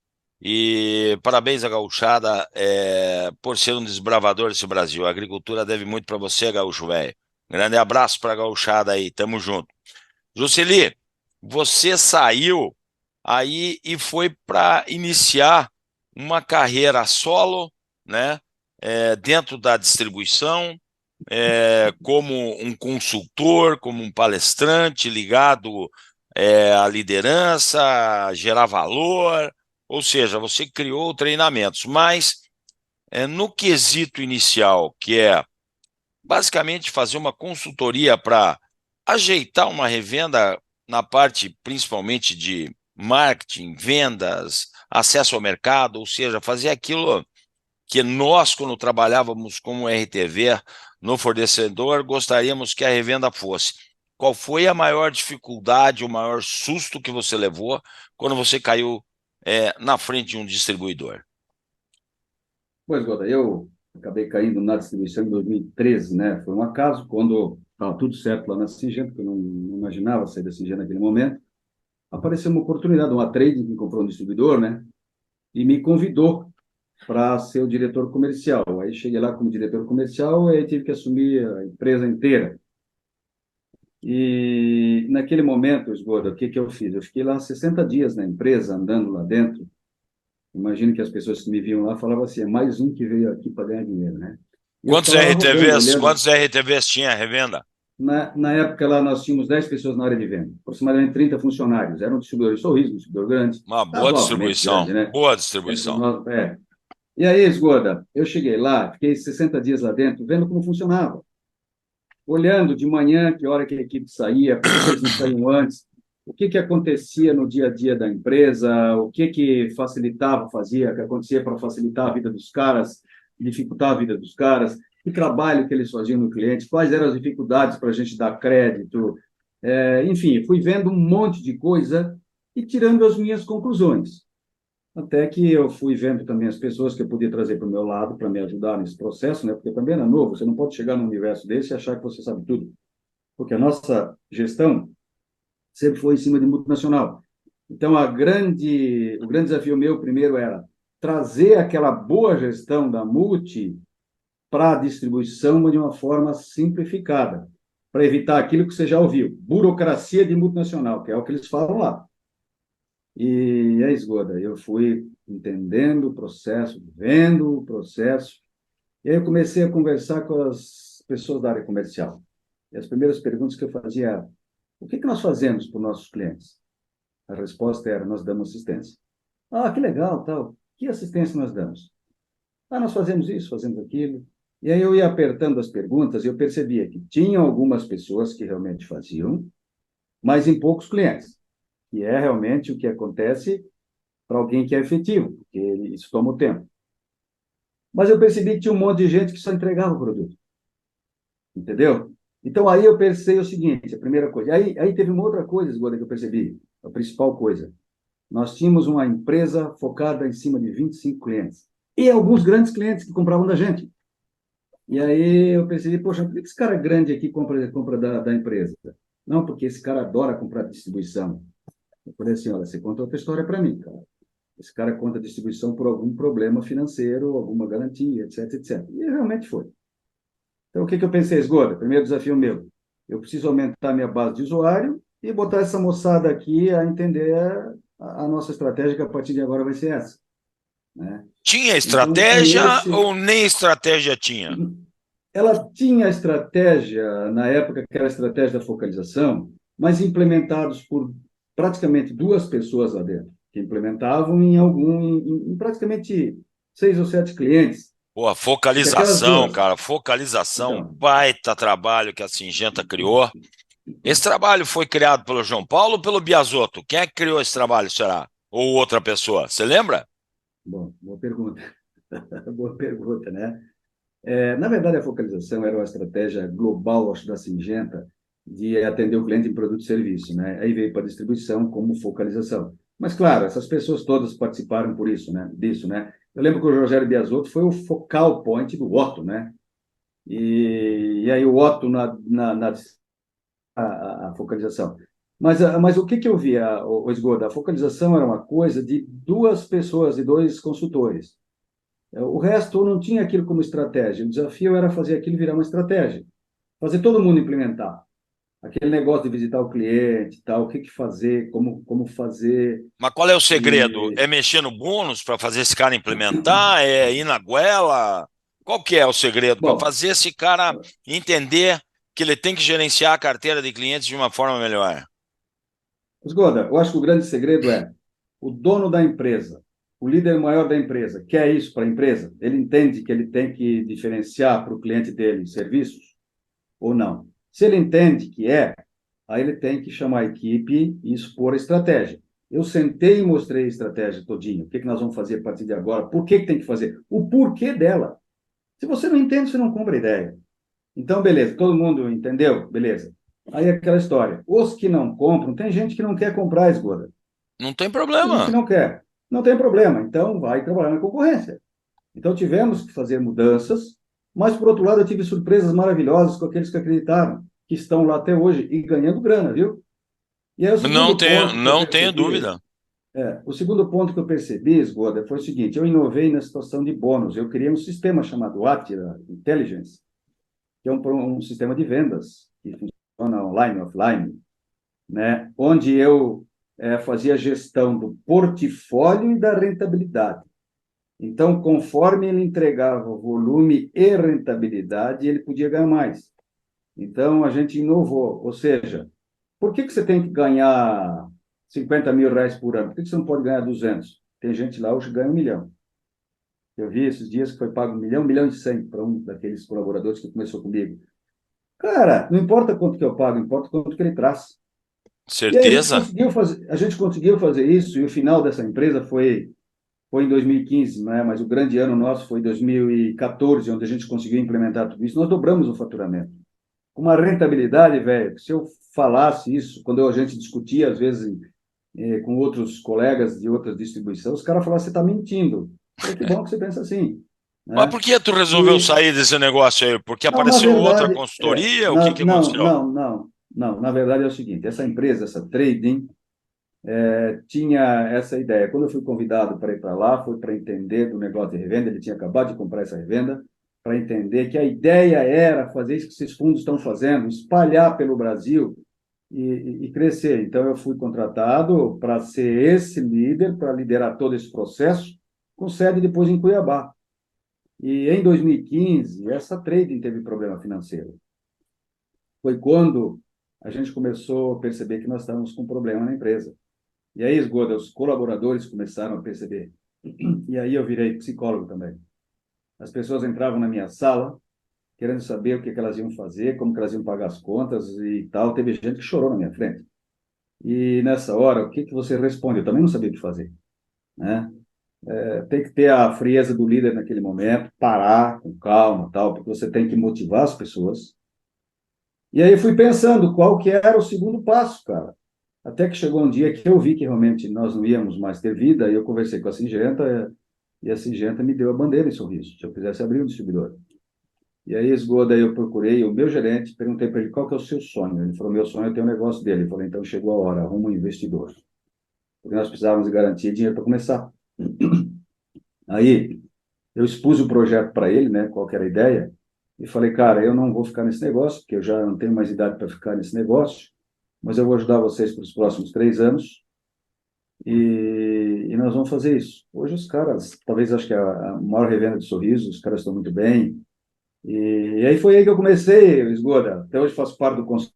E parabéns à gauchada por ser um desbravador desse Brasil. A agricultura deve muito para você, gaúcho velho. Grande abraço para a gauchada aí, tamo junto. Juceli, você saiu aí e foi para iniciar uma carreira solo, né? Dentro da distribuição, como um consultor, como um palestrante ligado à liderança, a gerar valor, ou seja, você criou treinamentos, mas no quesito inicial, que é basicamente fazer uma consultoria para ajeitar uma revenda na parte principalmente de marketing, vendas, acesso ao mercado, ou seja, fazer aquilo que nós, quando trabalhávamos como RTV no fornecedor, gostaríamos que a revenda fosse. Qual foi a maior dificuldade, o maior susto que você levou quando você caiu na frente de um distribuidor? Pois, Goda, eu acabei caindo na distribuição em 2013, né? Foi um acaso quando estava tudo certo lá na Syngenta, que eu não imaginava sair da Syngenta naquele momento. Apareceu uma oportunidade, uma trading que comprou um distribuidor, né? E me convidou para ser o diretor comercial. Aí cheguei lá como diretor comercial e tive que assumir a empresa inteira. E naquele momento, Esgoda, o que que eu fiz? Eu fiquei lá 60 dias na empresa, andando lá dentro. Imagino que as pessoas que me viam lá falavam assim, é mais um que veio aqui para ganhar dinheiro, né? E eu Quantos ficava lá rodando, RTVs, olhando. quantos RTVs tinha a revenda? Na época lá nós tínhamos 10 pessoas na área de venda, aproximadamente 30 funcionários. Era um distribuidor de sorriso, um distribuidor grande, Uma boa razoavelmente distribuição, grande, né? boa Entre distribuição. nós, é. E aí, Esgoda, eu cheguei lá, fiquei 60 dias lá dentro, vendo como funcionava. Olhando de manhã, que hora que a equipe saía, por que que eles não saíam antes, o que que acontecia no dia a dia da empresa, o que que facilitava, fazia, que acontecia para facilitar a vida dos caras, dificultar a vida dos caras, que trabalho que eles faziam no cliente, quais eram as dificuldades para a gente dar crédito, enfim, fui vendo um monte de coisa e tirando as minhas conclusões. Até que eu fui vendo também as pessoas que eu podia trazer para o meu lado para me ajudar nesse processo, né? Porque também era novo, você não pode chegar num universo desse e achar que você sabe tudo. Porque a nossa gestão sempre foi em cima de multinacional. Então, o grande desafio meu primeiro era trazer aquela boa gestão da multi para a distribuição mas de uma forma simplificada, para evitar aquilo que você já ouviu, burocracia de multinacional, que é o que eles falam lá. E é Esgoda, eu fui entendendo o processo, vendo o processo, e aí eu comecei a conversar com as pessoas da área comercial. E as primeiras perguntas que eu fazia eram, o que que nós fazemos para os nossos clientes? A resposta era, nós damos assistência. Ah, que legal, tal. Que assistência nós damos? Ah, nós fazemos isso, fazemos aquilo. E aí eu ia apertando as perguntas e eu percebia que tinham algumas pessoas que realmente faziam, mas em poucos clientes. E é realmente o que acontece para alguém que é efetivo, porque isso toma o tempo. Mas eu percebi que tinha um monte de gente que só entregava o produto. Entendeu? Então aí eu pensei o seguinte, a primeira coisa. Aí teve uma outra coisa, Esgoda, que eu percebi, a principal coisa. Nós tínhamos uma empresa focada em cima de 25 clientes. E alguns grandes clientes que compravam da gente. E aí eu percebi, poxa, por que esse cara grande aqui compra da empresa? Não, porque esse cara adora comprar distribuição. Eu falei assim, olha, você conta outra história para mim, cara. Esse cara conta distribuição por algum problema financeiro, alguma garantia, etc, etc. E realmente foi. Então, o que que eu pensei, Esgoda? Primeiro desafio meu. Eu preciso aumentar minha base de usuário e botar essa moçada aqui a entender a nossa estratégia, que a partir de agora vai ser essa. Né? Tinha Então, é estratégia esse. ou nem estratégia tinha? Ela tinha estratégia, na época, que era a estratégia da focalização, mas implementados por praticamente duas pessoas lá dentro, que implementavam em praticamente 6 ou 7 clientes. Pô, Porque aquelas focalização, duas. cara, focalização, Então, baita trabalho que a Singenta criou. Esse trabalho foi criado pelo João Paulo ou pelo Biasotto? Quem é que criou esse trabalho, será? Ou outra pessoa? Você lembra? bom, boa pergunta. Boa pergunta, né? Na verdade, a focalização era uma estratégia global, acho, da Singenta, de atender o cliente em produto e serviço, né? Aí veio para a distribuição como focalização. Mas, claro, essas pessoas todas participaram por isso, né? Disso, né? Eu lembro que o Rogério Biasotto foi o focal point do Otto, né? E aí o Otto a focalização. Mas o que que eu via, o Esgoda? A focalização era uma coisa de duas pessoas, de dois consultores. O resto não tinha aquilo como estratégia. O desafio era fazer aquilo virar uma estratégia. Fazer todo mundo implementar. Aquele negócio de visitar o cliente, tal, o que que fazer, como fazer. Mas qual é o segredo? E, É mexer no bônus para fazer esse cara implementar? É ir na goela? Qual que é o segredo para bom, fazer esse cara entender que ele tem que gerenciar a carteira de clientes de uma forma melhor? Esgoda, eu acho que o grande segredo é o dono da empresa, o líder maior da empresa, quer isso para a empresa? Ele entende que ele tem que diferenciar para o cliente dele serviços ou não? Se ele entende que aí ele tem que chamar a equipe e expor a estratégia. Eu sentei e mostrei a estratégia todinha. O que que nós vamos fazer a partir de agora? Por que que tem que fazer? O porquê dela. Se você não entende, você não compra a ideia. Então, beleza, todo mundo entendeu? Beleza. Aí aquela história. Os que não compram, tem gente que não quer comprar, Esgoda. Não tem Tem gente que problema. não quer. Não tem problema. Então, vai trabalhar na concorrência. Então, tivemos que fazer mudanças, mas, por outro lado, eu tive surpresas maravilhosas com aqueles que acreditaram, que estão lá até hoje e ganhando grana, viu? E aí o Não segundo tenho, ponto que eu não tenho percebi, dúvida. o segundo ponto que eu percebi, Esgoda, foi o seguinte: eu inovei na situação de bônus. Eu criei um sistema chamado Attila Intelligence, que é um sistema de vendas que funciona online e offline, né? Onde eu fazia gestão do portfólio e da rentabilidade. Então, conforme ele entregava volume e rentabilidade, ele podia ganhar mais. Então, a gente inovou, ou seja, por que você tem que ganhar R$ 50.000 por ano? Por que você não pode ganhar 200? Tem gente lá hoje que ganha 1 milhão. Eu vi esses dias que foi pago 1 milhão e 100 para um daqueles colaboradores que começou comigo. Cara, não importa quanto que eu pago, importa quanto que ele traz. E aí Certeza? a gente conseguiu fazer isso, e o final dessa empresa foi em 2015, né? Mas o grande ano nosso foi 2014, onde a gente conseguiu implementar tudo isso. Nós dobramos o faturamento. Com uma rentabilidade, velho, se eu falasse isso, quando a gente discutia, às vezes, com outros colegas de outras distribuições, os caras falavam, você está mentindo. Eu falei, que bom que você pensa assim, Mas né? por que tu resolveu E, sair desse negócio aí? Porque não, na apareceu outra verdade, consultoria? O que que não, aconteceu? não, não, não, na verdade é o seguinte, essa empresa, essa trading, tinha essa ideia. Quando eu fui convidado para ir para lá, foi para entender do negócio de revenda. Ele tinha acabado de comprar essa revenda, para entender que a ideia era fazer isso que esses fundos estão fazendo, espalhar pelo Brasil e crescer. Então, eu fui contratado para ser esse líder, para liderar todo esse processo, com sede depois em Cuiabá. E em 2015, essa trading teve problema financeiro. Foi quando a gente começou a perceber que nós estávamos com um problema na empresa. E aí, Esgoda, os colaboradores começaram a perceber. E aí eu virei psicólogo também. As pessoas entravam na minha sala querendo saber o que elas iam fazer, como que elas iam pagar as contas e tal. Teve gente que chorou na minha frente. E nessa hora, o que você responde? Eu também não sabia o que fazer, né? Tem que ter a frieza do líder naquele momento, parar com calma, tal, porque você tem que motivar as pessoas. E aí eu fui pensando qual que era o segundo passo, cara. Até que chegou um dia que eu vi que realmente nós não íamos mais ter vida, e eu conversei com a Singenta, e a Singenta me deu a bandeira em Sorriso, se eu quisesse abrir um distribuidor. E aí, Esgoda, eu procurei o meu gerente, perguntei para ele qual que é o seu sonho. Ele falou, meu sonho é ter um negócio dele. Eu falei, então chegou a hora, arruma um investidor. Porque nós precisávamos de garantia e dinheiro para começar. Aí, eu expus o projeto para ele, né, qual que era a ideia, e falei, cara, eu não vou ficar nesse negócio, porque eu já não tenho mais idade para ficar nesse negócio, mas eu vou ajudar vocês para os próximos 3 anos, e nós vamos fazer isso. Hoje os caras, talvez acho que é a maior revenda de sorriso, os caras estão muito bem. E aí foi aí que eu comecei, Esgoda. Até hoje faço parte do conselho,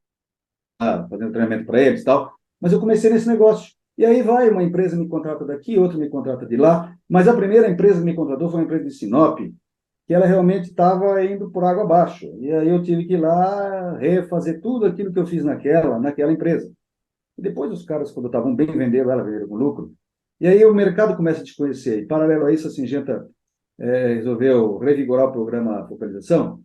fazendo treinamento para eles e tal. Mas eu comecei nesse negócio. E aí vai, uma empresa me contrata daqui, outra me contrata de lá. Mas a primeira empresa que me contratou foi uma empresa de Sinop, que ela realmente estava indo por água abaixo. E aí eu tive que ir lá refazer tudo aquilo que eu fiz naquela empresa. E depois os caras, quando estavam bem, venderam ela, venderam com lucro. E aí o mercado começa a te conhecer. E paralelo a isso, a Singenta resolveu revigorar o programa Focalização.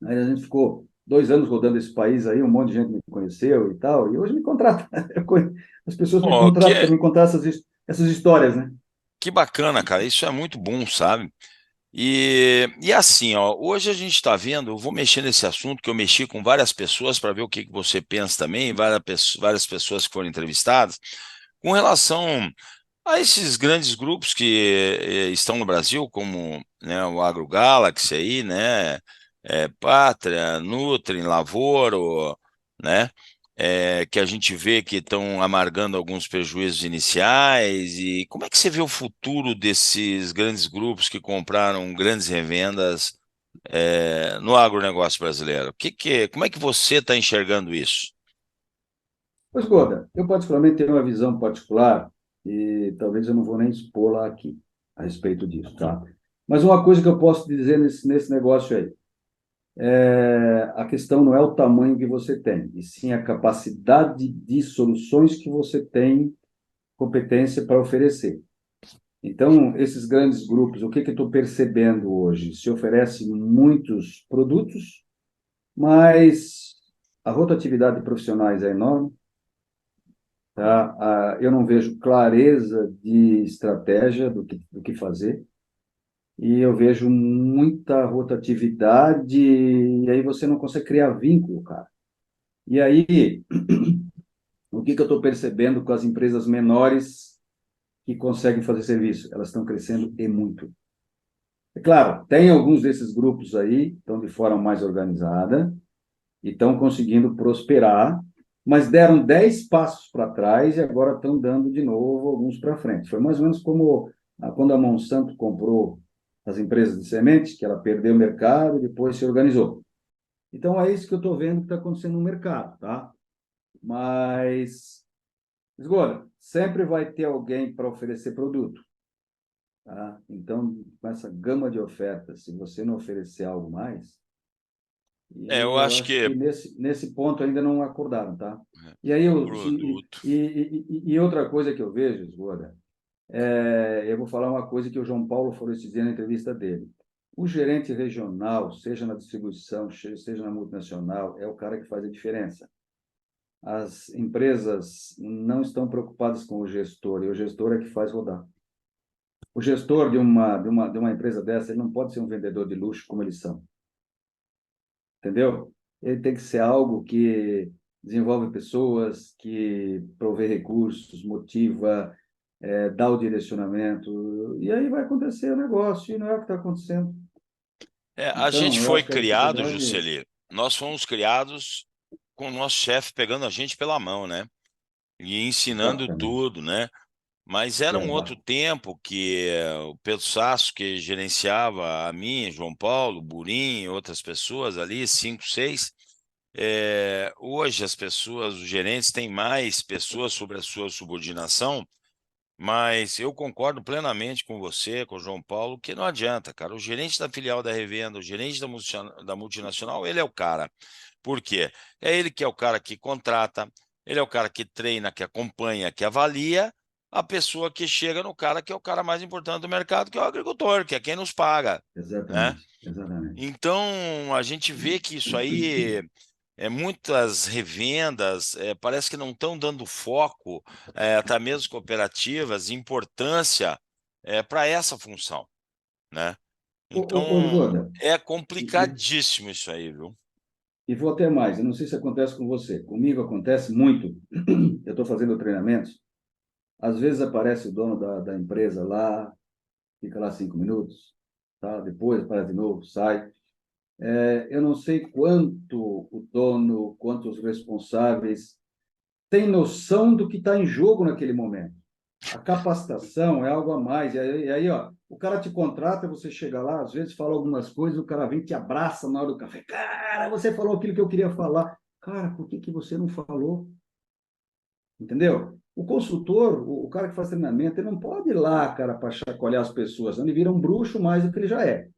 Aí a gente ficou 2 anos rodando esse país aí, um monte de gente me conheceu e tal, e hoje me contrata. As pessoas me Pô, contratam para me contar essas histórias, né? que bacana, cara. Isso é muito bom, sabe? E assim, ó, hoje a gente está vendo, eu vou mexer nesse assunto, que eu mexi com várias pessoas para ver o que que você pensa também, várias pessoas que foram entrevistadas, com relação a esses grandes grupos que estão no Brasil, como né, o AgroGalaxy aí, né, Pátria, Nutri, Lavoro, né, que a gente vê que estão amargando alguns prejuízos iniciais. E como é que você vê o futuro desses grandes grupos que compraram grandes revendas no agronegócio brasileiro? Como é que você está enxergando isso? Pois, Goda, eu particularmente tenho uma visão particular, e talvez eu não vou nem expor lá aqui a respeito disso, tá? Mas uma coisa que eu posso dizer nesse negócio aí, a questão não é o tamanho que você tem, e sim a capacidade de soluções que você tem competência para oferecer. Então, esses grandes grupos, o que que eu estou percebendo hoje? Se oferece muitos produtos, mas a rotatividade de profissionais é enorme, tá? Eu não vejo clareza de estratégia do que fazer. e eu vejo muita rotatividade, e aí você não consegue criar vínculo, cara. E aí, o que que eu estou percebendo com as empresas menores que conseguem fazer serviço? Elas estão crescendo e muito. É claro, tem alguns desses grupos aí, que estão de forma mais organizada, e estão conseguindo prosperar, mas deram 10 passos para trás e agora estão dando de novo alguns para frente. Foi mais ou menos como quando a Monsanto comprou as empresas de semente, que ela perdeu o mercado e depois se organizou. Então é isso que eu estou vendo que está acontecendo no mercado, tá? Mas, Esgoda, sempre vai ter alguém para oferecer produto, tá? Então, com essa gama de ofertas, se você não oferecer algo mais, É, e eu eu acho acho que que nesse ponto ainda não acordaram, tá? E aí, produto. e outra coisa que eu vejo, Esgoda, eu vou falar uma coisa que o João Paulo falou esse dia na entrevista dele. O gerente regional, seja na distribuição, seja na multinacional, é o cara que faz a diferença. As empresas não estão preocupadas com o gestor, e o gestor é que faz rodar. O gestor de uma empresa dessa, ele não pode ser um vendedor de luxo como eles são, entendeu? Ele tem que ser algo que desenvolve pessoas, que provê recursos, motiva, dá o direcionamento, e aí vai acontecer o negócio, e não é o que está acontecendo. É, a gente Então, eu foi acho que a criado, dificuldade. Juscelino, nós fomos criados com o nosso chefe pegando a gente pela mão, né? E ensinando Exatamente. tudo, né? Mas era um outro Exato. tempo que o Pedro Sasso, que gerenciava a mim, João Paulo, Burim e outras pessoas ali, cinco, seis. Hoje as pessoas, os gerentes têm mais pessoas sobre a sua subordinação, mas eu concordo plenamente com você, com o João Paulo, que não adianta, cara. O gerente da filial da revenda, o gerente da multinacional, ele é o cara. Por quê? É ele que é o cara que contrata, ele é o cara que treina, que acompanha, que avalia a pessoa que chega no cara que é o cara mais importante do mercado, que é o agricultor, que é quem nos paga, né? Exatamente. Exatamente. Então, a gente vê que isso aí, muitas revendas, parece que não estão dando foco, até mesmo cooperativas, importância para essa função, né? Ô, Então, Zgoda, é e, complicadíssimo isso aí, viu? e vou até mais, eu não sei se acontece com você, comigo acontece muito. Eu estou fazendo treinamentos, às vezes aparece o dono da empresa lá, fica lá 5 minutos, tá? Depois aparece de novo, sai. Eu não sei quanto o dono, quanto os responsáveis têm noção do que está em jogo naquele momento. A capacitação é algo a mais. E aí, ó, o cara te contrata, você chega lá, às vezes fala algumas coisas, o cara vem e te abraça na hora do café. Cara, você falou aquilo que eu queria falar. Cara, por que que você não falou? Entendeu? O consultor, o cara que faz treinamento, ele não pode ir lá, cara, para chacoalhar as pessoas. Ele vira um bruxo mais do que ele já é,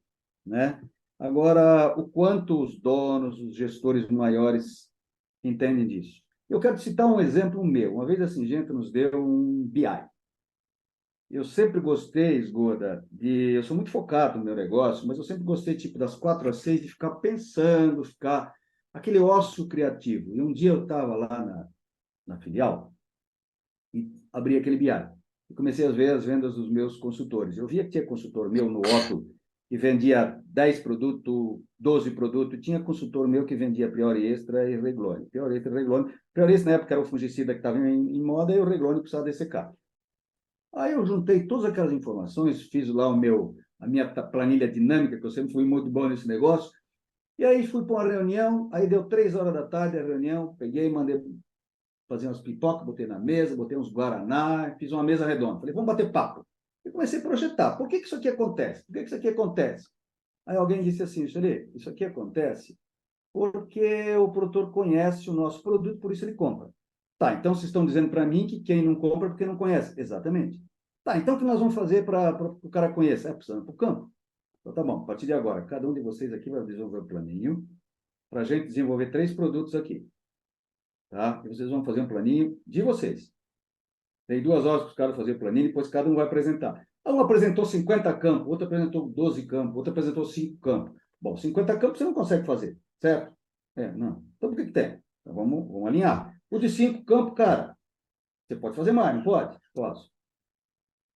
né? Agora, o quanto os donos, os gestores maiores entendem disso? Eu quero te citar um exemplo meu. Uma vez a Singenta nos deu um BI. Eu sempre gostei, Esgoda, eu sou muito focado no meu negócio, mas eu sempre gostei, tipo, das 4 às 6, de ficar pensando, ficar aquele ócio criativo. E um dia eu estava lá na filial e abri aquele BI. E comecei a ver as vendas dos meus consultores. Eu via que tinha consultor meu no Otto que vendia 10 produtos, 12 produtos. Tinha consultor meu que vendia Priori Extra e Reglone. Priori Extra e Reglone. Priori Extra, na época, era o fungicida que estava em moda e o Reglone precisava dessecar. Aí eu juntei todas aquelas informações, fiz lá a minha planilha dinâmica, que eu sempre fui muito bom nesse negócio, e aí fui para uma reunião, aí deu 3 horas da tarde a reunião, peguei, mandei fazer umas pipocas, botei na mesa, botei uns guaraná, fiz uma mesa redonda. Falei, vamos bater papo. E comecei a projetar. Por que que isso aqui acontece? Por que que isso aqui acontece? Aí alguém disse assim, Xerê, isso aqui acontece porque o produtor conhece o nosso produto, por isso ele compra. Tá, então vocês estão dizendo para mim que quem não compra é porque não conhece. Exatamente. Tá, então o que nós vamos fazer para o cara conhecer? Precisamos para o campo. Então tá bom, a partir de agora, cada um de vocês aqui vai desenvolver um planinho para a gente desenvolver 3 produtos aqui. Tá? E vocês vão fazer um planinho de vocês. Tem 2 horas para os caras fazerem o planinho, depois cada um vai apresentar. Um apresentou 50 campos, outro apresentou 12 campos, outro apresentou 5 campos. Bom, 50 campos você não consegue fazer, certo? Não. Então por que que tem? Então vamos alinhar. O de 5 campos, cara, você pode fazer mais, não pode? Posso.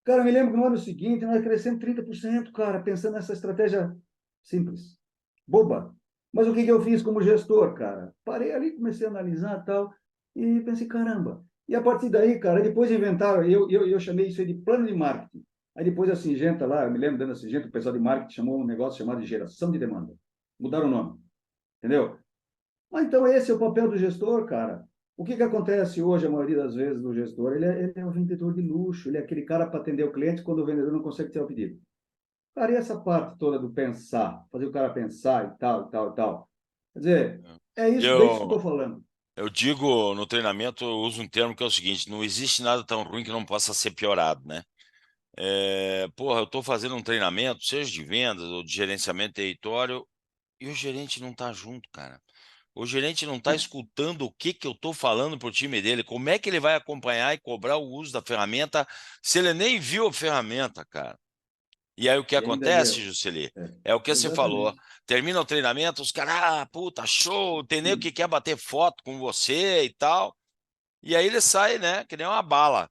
Cara, eu me lembro que no ano seguinte nós crescemos 30%, cara, pensando nessa estratégia simples, boba. Mas o que que eu fiz como gestor, cara? Parei ali, comecei a analisar e tal, e pensei, caramba. E a partir daí, cara, depois inventaram, eu chamei isso aí de plano de marketing. Aí depois a Singenta lá, eu me lembro dando a Singenta, o pessoal de marketing chamou um negócio chamado de geração de demanda. Mudaram o nome, entendeu? Mas então esse é o papel do gestor, cara. O que que acontece hoje, a maioria das vezes, do gestor? Ele é um vendedor de luxo, ele é aquele cara para atender o cliente quando o vendedor não consegue ter o pedido. Cara, e essa parte toda do pensar, fazer o cara pensar e tal, e tal, e tal. Quer dizer, é isso, disso que eu Eu, estou falando. eu digo no treinamento, eu uso um termo que é o seguinte: não existe nada tão ruim que não possa ser piorado, né? Porra, eu estou fazendo um treinamento, seja de vendas ou de gerenciamento de território, e o gerente não está junto, cara. O gerente não está escutando o que que eu estou falando para o time dele. Como é que ele vai acompanhar e cobrar o uso da ferramenta se ele nem viu a ferramenta, cara? E aí o que E ainda ali, acontece, Jusceli? é, É o que você falou. exatamente. Termina o treinamento, os caras, puta, show, tem nem o que quer bater foto com você e tal. E aí ele sai, né, que nem uma bala.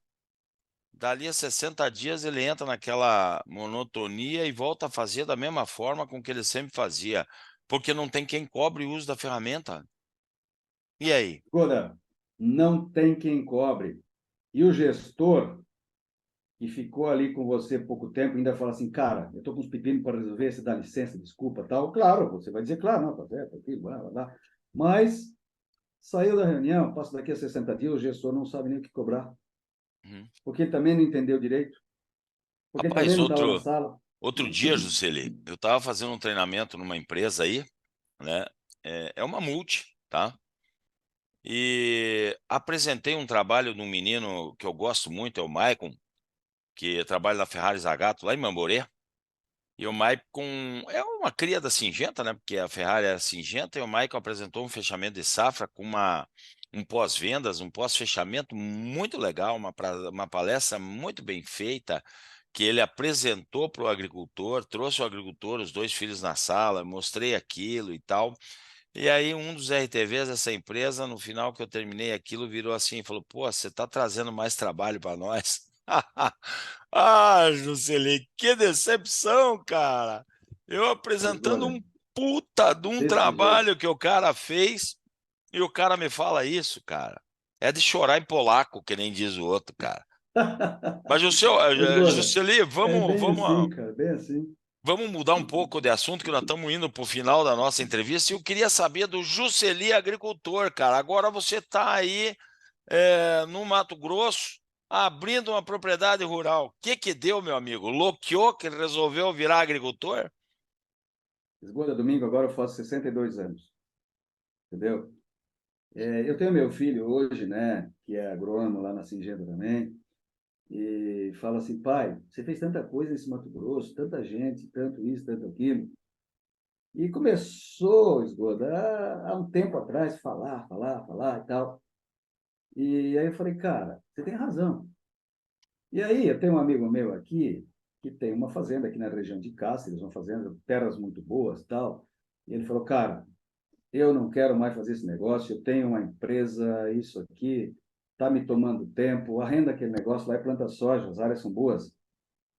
Dali a 60 dias ele entra naquela monotonia e volta a fazer da mesma forma com que ele sempre fazia, porque não tem quem cobre o uso da ferramenta. E aí? Agora, não tem quem cobre. E o gestor que ficou ali com você pouco tempo ainda fala assim, cara, eu estou com uns pepinos para resolver, você dá licença, desculpa, tal. Claro, você vai dizer, claro, não, tá certo, aquilo, blá, blá, blá. Mas saiu da reunião, passa daqui a 60 dias, o gestor não sabe nem o que cobrar, Uhum. porque ele também não entendeu direito, porque ele também Rapaz, não estava na sala. outro dia, Jusceli, eu estava fazendo um treinamento numa empresa aí, né? É uma multi, tá? E apresentei um trabalho de um menino que eu gosto muito, é o Maicon, que trabalha na Ferrari Zagato, lá em Mamborê. E o Maicon é uma cria da Singenta, né? Porque a Ferrari é Singenta, e o Maicon apresentou um fechamento de safra com um pós-vendas, um pós-fechamento muito legal, uma palestra muito bem feita, que ele apresentou para o agricultor, trouxe o agricultor, os dois filhos na sala, mostrei aquilo e tal. E aí um dos RTVs dessa empresa, no final que eu terminei aquilo, virou assim e falou: pô, você está trazendo mais trabalho para nós? Ah, Juscelino, que decepção, cara! Eu apresentando Agora, um puta de um desse jeito. trabalho que o cara fez e o cara me fala isso, cara. É de chorar em polaco, que nem diz o outro, cara. Mas, Agora, Juscelino, é vamos, bem assim, vamos cara, bem assim. Vamos mudar um pouco de assunto, que nós estamos indo para o final da nossa entrevista. E eu queria saber do Jusceli Agricultor, cara. Agora você está aí no Mato Grosso, abrindo uma propriedade rural. O que que deu, meu amigo? Loqueou que resolveu virar agricultor? Segunda, domingo, agora eu faço 62 anos, entendeu? Eu tenho meu filho hoje, né, que é agrônomo lá na Singenta também, e fala assim, pai, você fez tanta coisa nesse Mato Grosso, tanta gente, tanto isso, tanto aquilo. E começou, Esgoda, há um tempo atrás, falar e tal. E aí eu falei, cara, você tem razão. E aí eu tenho um amigo meu aqui, que tem uma fazenda aqui na região de Cáceres, uma fazenda, terras muito boas e tal. E ele falou, cara, eu não quero mais fazer esse negócio, eu tenho uma empresa, isso aqui está me tomando tempo, arrenda aquele negócio lá e planta soja, as áreas são boas.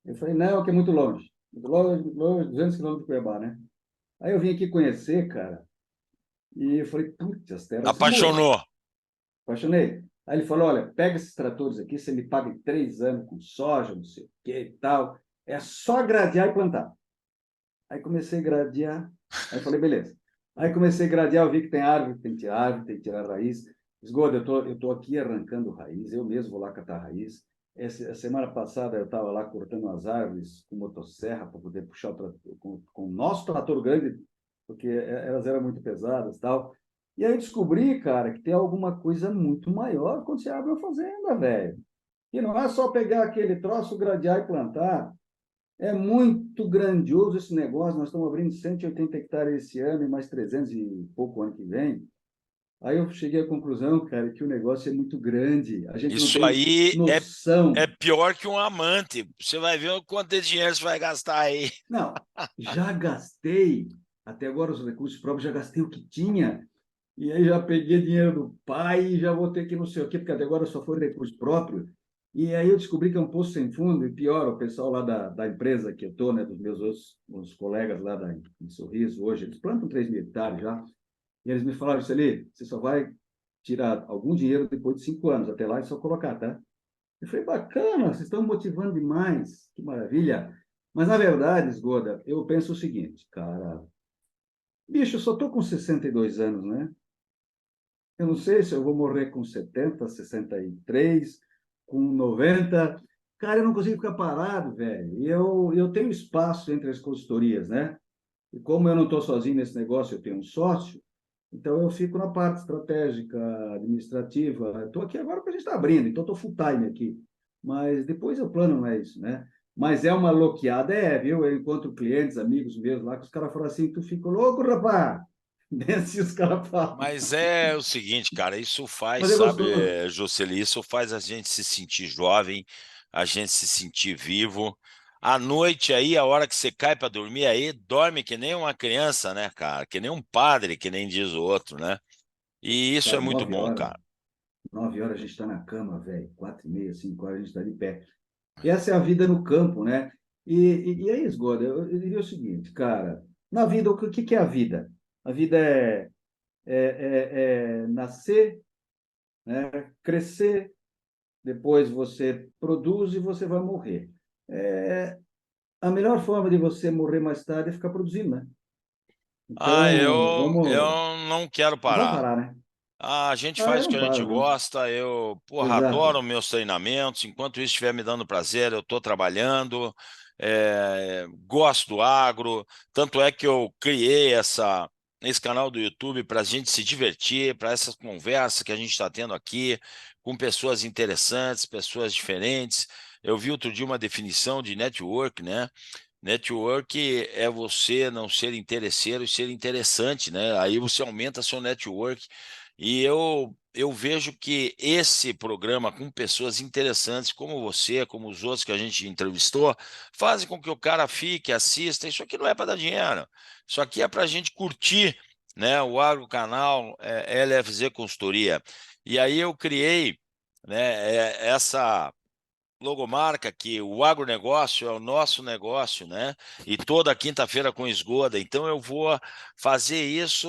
Eu falei, não, que é muito longe, 200 quilômetros de Cuiabá, né? Aí eu vim aqui conhecer, cara, e eu falei, putz, as terras são boas. Apaixonou. Apaixonei. Aí ele falou, olha, pega esses tratores aqui, você me paga em 3 anos com soja, não sei o que e tal. É só gradear e plantar. Aí comecei a gradear. Aí falei, beleza. Aí comecei a gradear, eu vi que tem árvore, tem que tirar árvore, tem que tirar raiz. Esgoto, eu tô aqui arrancando raiz, eu mesmo vou lá catar raiz. A semana passada eu estava lá cortando as árvores com motosserra para poder puxar com o nosso trator grande, porque elas eram muito pesadas e tal. E aí descobri, cara, que tem alguma coisa muito maior quando você abre uma fazenda, velho. E não é só pegar aquele troço, gradear e plantar. É muito grandioso esse negócio. Nós estamos abrindo 180 hectares esse ano e mais 300 e pouco ano que vem. Aí eu cheguei à conclusão, cara, que o negócio é muito grande. A gente não Isso tem aí é noção. pior que um amante. Você vai ver o quanto de dinheiro você vai gastar aí. Não, já gastei, até agora os recursos próprios, já gastei o que tinha. E aí já peguei dinheiro do pai e já vou ter que não sei o quê, porque até agora só foi recurso próprio. E aí eu descobri que é um poço sem fundo, e pior, o pessoal lá da empresa que eu estou, né, dos meus outros os colegas lá em Sorriso, hoje, eles plantam 3.000 hectares já, e eles me falaram, Celi, você só vai tirar algum dinheiro depois de 5 anos, até lá é só colocar, tá? Eu falei, bacana, vocês estão motivando demais, que maravilha. Mas, na verdade, Esgoda, eu penso o seguinte, cara, bicho, eu só estou com 62 anos, né? Eu não sei se eu vou morrer com 70, 63, com 90. Cara, eu não consigo ficar parado, velho. E eu tenho espaço entre as consultorias, né? E como eu não estou sozinho nesse negócio, eu tenho um sócio, então eu fico na parte estratégica, administrativa. Estou aqui agora porque a gente está abrindo, então estou full time aqui. Mas depois o plano não é isso, né? Mas é uma loqueada, viu? Eu encontro clientes, amigos meus lá, que os caras falam assim: tu ficou louco, rapaz? Desse os caras falam. Mas é o seguinte, cara, isso faz, Mas é sabe, gostoso. Jocely, isso faz a gente se sentir jovem, a gente se sentir vivo. À noite aí, a hora que você cai para dormir aí, dorme que nem uma criança, né, cara? Que nem um padre, que nem diz o outro, né? E isso é Cara, muito nove bom, horas. cara. 9 horas a gente está na cama, velho. 4h30, 5 horas a gente está de pé. E essa é a vida no campo, né? E é isso, Goda. Eu diria o seguinte, cara. Na vida, o que é a vida? A vida é nascer, né? Crescer, depois você produz e você vai morrer. É, a melhor forma de você morrer mais tarde é ficar produzindo, né? Ah, Então, vamos. eu não quero Não vai parar. parar, né? Ah, a gente Ah, faz eu o que não a gente paro, não. gosta, eu, porra, Exato. adoro meus treinamentos, enquanto isso estiver me dando prazer, eu estou trabalhando, gosto do agro, tanto é que eu criei esse canal do YouTube para a gente se divertir, para essas conversas que a gente está tendo aqui, com pessoas interessantes, pessoas diferentes. Eu vi outro dia uma definição de network, né? Network é você não ser interesseiro e ser interessante, né? Aí você aumenta seu network. E eu vejo que esse programa com pessoas interessantes como você, como os outros que a gente entrevistou, fazem com que o cara fique, assista. Isso aqui não é para dar dinheiro. Isso aqui é para a gente curtir, né? O Agro Canal, LFZ Consultoria. E aí eu criei, né, essa logomarca que o agronegócio é o nosso negócio, né? E toda quinta-feira com esgoda. Então eu vou fazer isso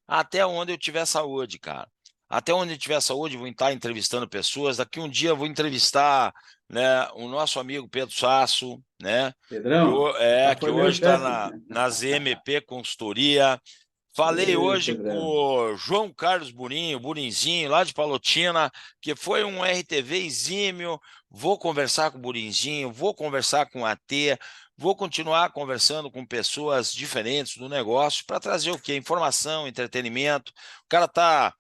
até onde eu tiver saúde, cara. Até onde eu tiver saúde, vou estar entrevistando pessoas. Daqui um dia eu vou entrevistar, né, o nosso amigo Pedro Sasso, né? Pedrão, já Que foi meu hoje está chefe. na ZMP Consultoria. Falei Ê, hoje com Pedrão. o João Carlos Burinho, Burinzinho, lá de Palotina, que foi um RTV exímio. Vou conversar com o Burinzinho, vou conversar com a T, vou continuar conversando com pessoas diferentes do negócio para trazer o quê? Informação, entretenimento. O cara está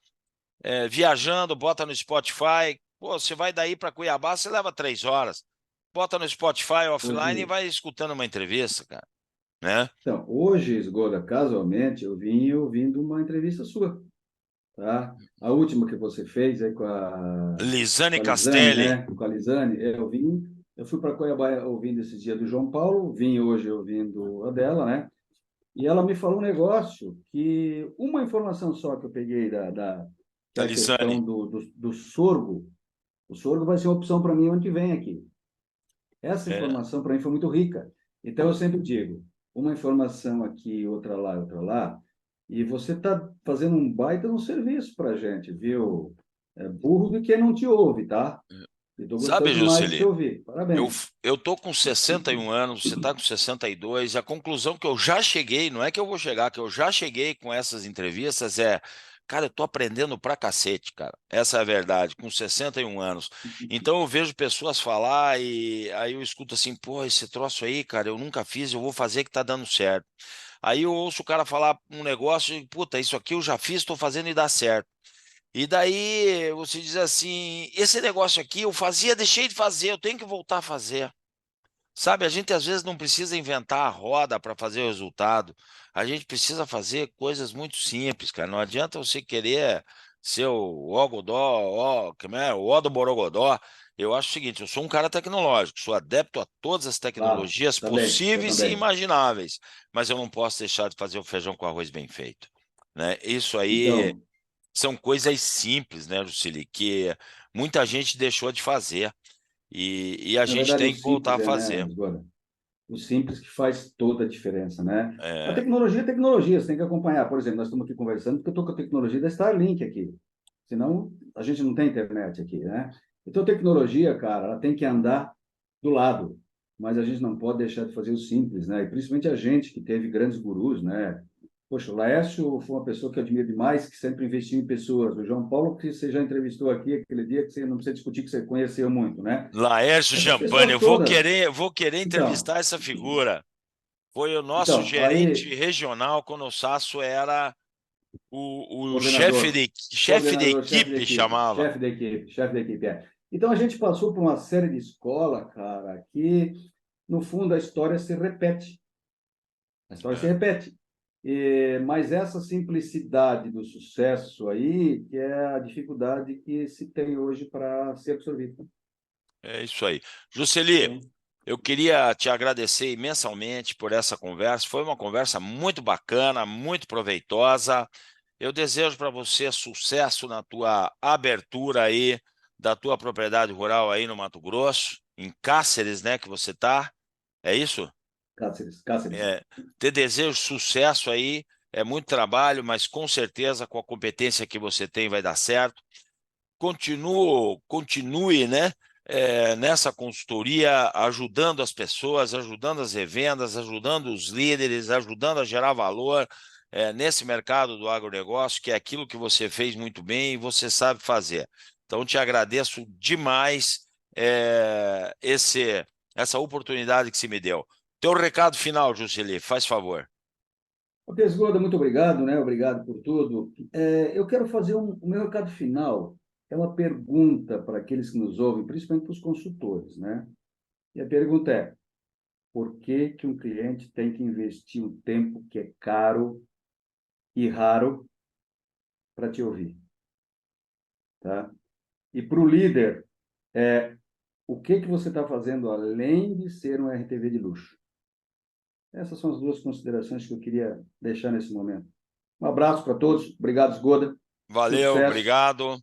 viajando, bota no Spotify. Pô, você vai daí para Cuiabá, você leva 3 horas. Bota no Spotify offline e Hoje, vai escutando uma entrevista, cara, né? então, hoje, Esgoda, casualmente, eu vim ouvindo uma entrevista sua, tá? A última que você fez aí Lisane com a Lisane, Castelli. né? Com a Lisane, eu fui para Cuiabá ouvindo esse dia do João Paulo, vim hoje ouvindo a dela, né? E ela me falou um negócio que, uma informação só que eu peguei que Da é a Lisane. questão do sorgo. O sorgo vai ser uma opção para mim ano que vem aqui. Essa É, informação para mim foi muito rica. Então eu sempre digo, uma informação aqui, outra lá, e você está fazendo um baita no serviço para a gente, viu? É burro do que não te ouve, tá? E estou sabe, gostando demais de te Juscelino, ouvir. eu, Parabéns. eu tô com 61 anos, você tá com 62, a conclusão que eu já cheguei, não é que eu vou chegar, que eu já cheguei com essas entrevistas cara, eu tô aprendendo pra cacete, cara. Essa é a verdade, com 61 anos. Então eu vejo pessoas falar e aí eu escuto assim, pô, esse troço aí, cara, eu nunca fiz, eu vou fazer que tá dando certo. Aí eu ouço o cara falar um negócio e, puta, isso aqui eu já fiz, tô fazendo e dá certo. E daí você diz assim: esse negócio aqui eu fazia, deixei de fazer, eu tenho que voltar a fazer. Sabe, a gente às vezes não precisa inventar a roda para fazer o resultado. A gente precisa fazer coisas muito simples, cara. Não adianta você querer ser o Ogodó, como é? O Ó do Borogodó. Eu acho o seguinte: eu sou um cara tecnológico, sou adepto a todas as Claro, tecnologias também, eu possíveis e também. imagináveis, mas eu não posso deixar de fazer o feijão com arroz bem feito, né? Isso aí Então, são coisas simples, né, Lucili, que muita gente deixou de fazer. e a Na gente verdade, o tem que voltar a simples fazer. Esgoda? O simples que faz toda a diferença, né? A É, tecnologia é tecnologia, você tem que acompanhar. Por exemplo, nós estamos aqui conversando porque eu estou com a tecnologia da Starlink aqui. Senão, a gente não tem internet aqui, né? Então, tecnologia, cara, ela tem que andar do lado. Mas a gente não pode deixar de fazer o simples, né? E principalmente a gente que teve grandes gurus, né? Poxa, o Laércio foi uma pessoa que eu admiro demais, que sempre investiu em pessoas. O João Paulo, que você já entrevistou aqui aquele dia, que você não precisa discutir, que você conheceu muito, né? Laércio Essas Champagne, pessoas todas. vou querer Então, entrevistar essa figura. Foi o nosso então, aí, gerente regional quando o Sasso era o coordenador, chefe de coordenador, chefe de equipe, equipe, chamava. chefe de equipe, chefe de equipe, é. Então, a gente passou por uma série de escola, cara, que, no fundo, a história se repete. A história se É, repete. Mas essa simplicidade do sucesso aí, que é a dificuldade que se tem hoje para ser absorvido. é isso aí. Jusceli, Então, eu queria te agradecer imensamente por essa conversa. Foi uma conversa muito bacana, muito proveitosa. Eu desejo para você sucesso na tua abertura aí da tua propriedade rural aí no Mato Grosso, em Cáceres, né, que você tá. É isso? Cáceres, Cáceres. É, te desejo sucesso aí. É muito trabalho, mas com certeza com a competência que você tem vai dar certo. Continue, né, nessa consultoria, ajudando as pessoas, ajudando as revendas, ajudando os líderes, ajudando a gerar valor nesse mercado do agronegócio, que é aquilo que você fez muito bem e você sabe fazer. Então, te agradeço demais essa oportunidade que você me deu. Teu recado final, Jusceli, faz favor. Ok, Esgoda, muito obrigado, né? Obrigado por tudo. Eu quero fazer o meu recado final. É uma pergunta para aqueles que nos ouvem, principalmente para os consultores, né? E a pergunta é: por que que um cliente tem que investir um tempo que é caro e raro para te ouvir, tá? E para o líder, o que que você está fazendo além de ser um RTV de luxo? Essas são as duas considerações que eu queria deixar nesse momento. Um abraço para todos. Obrigado, Esgoda. Valeu, Sucesso. obrigado.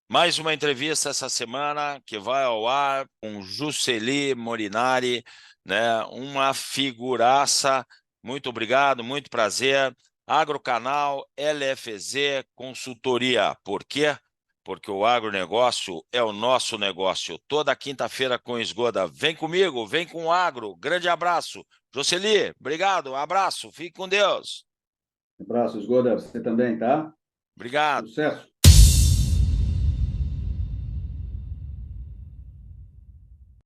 Mais uma entrevista essa semana que vai ao ar com Jusceli Morinari, né? Uma figuraça. Muito obrigado, muito prazer. Agrocanal LFZ Consultoria. Por quê? Porque o agronegócio é o nosso negócio. Toda quinta-feira com Esgoda. Vem comigo, vem com o agro. Grande abraço. Jusceli, obrigado, abraço. Fique com Deus. Um abraço, Esgoda. Você também, tá? Obrigado. Sucesso.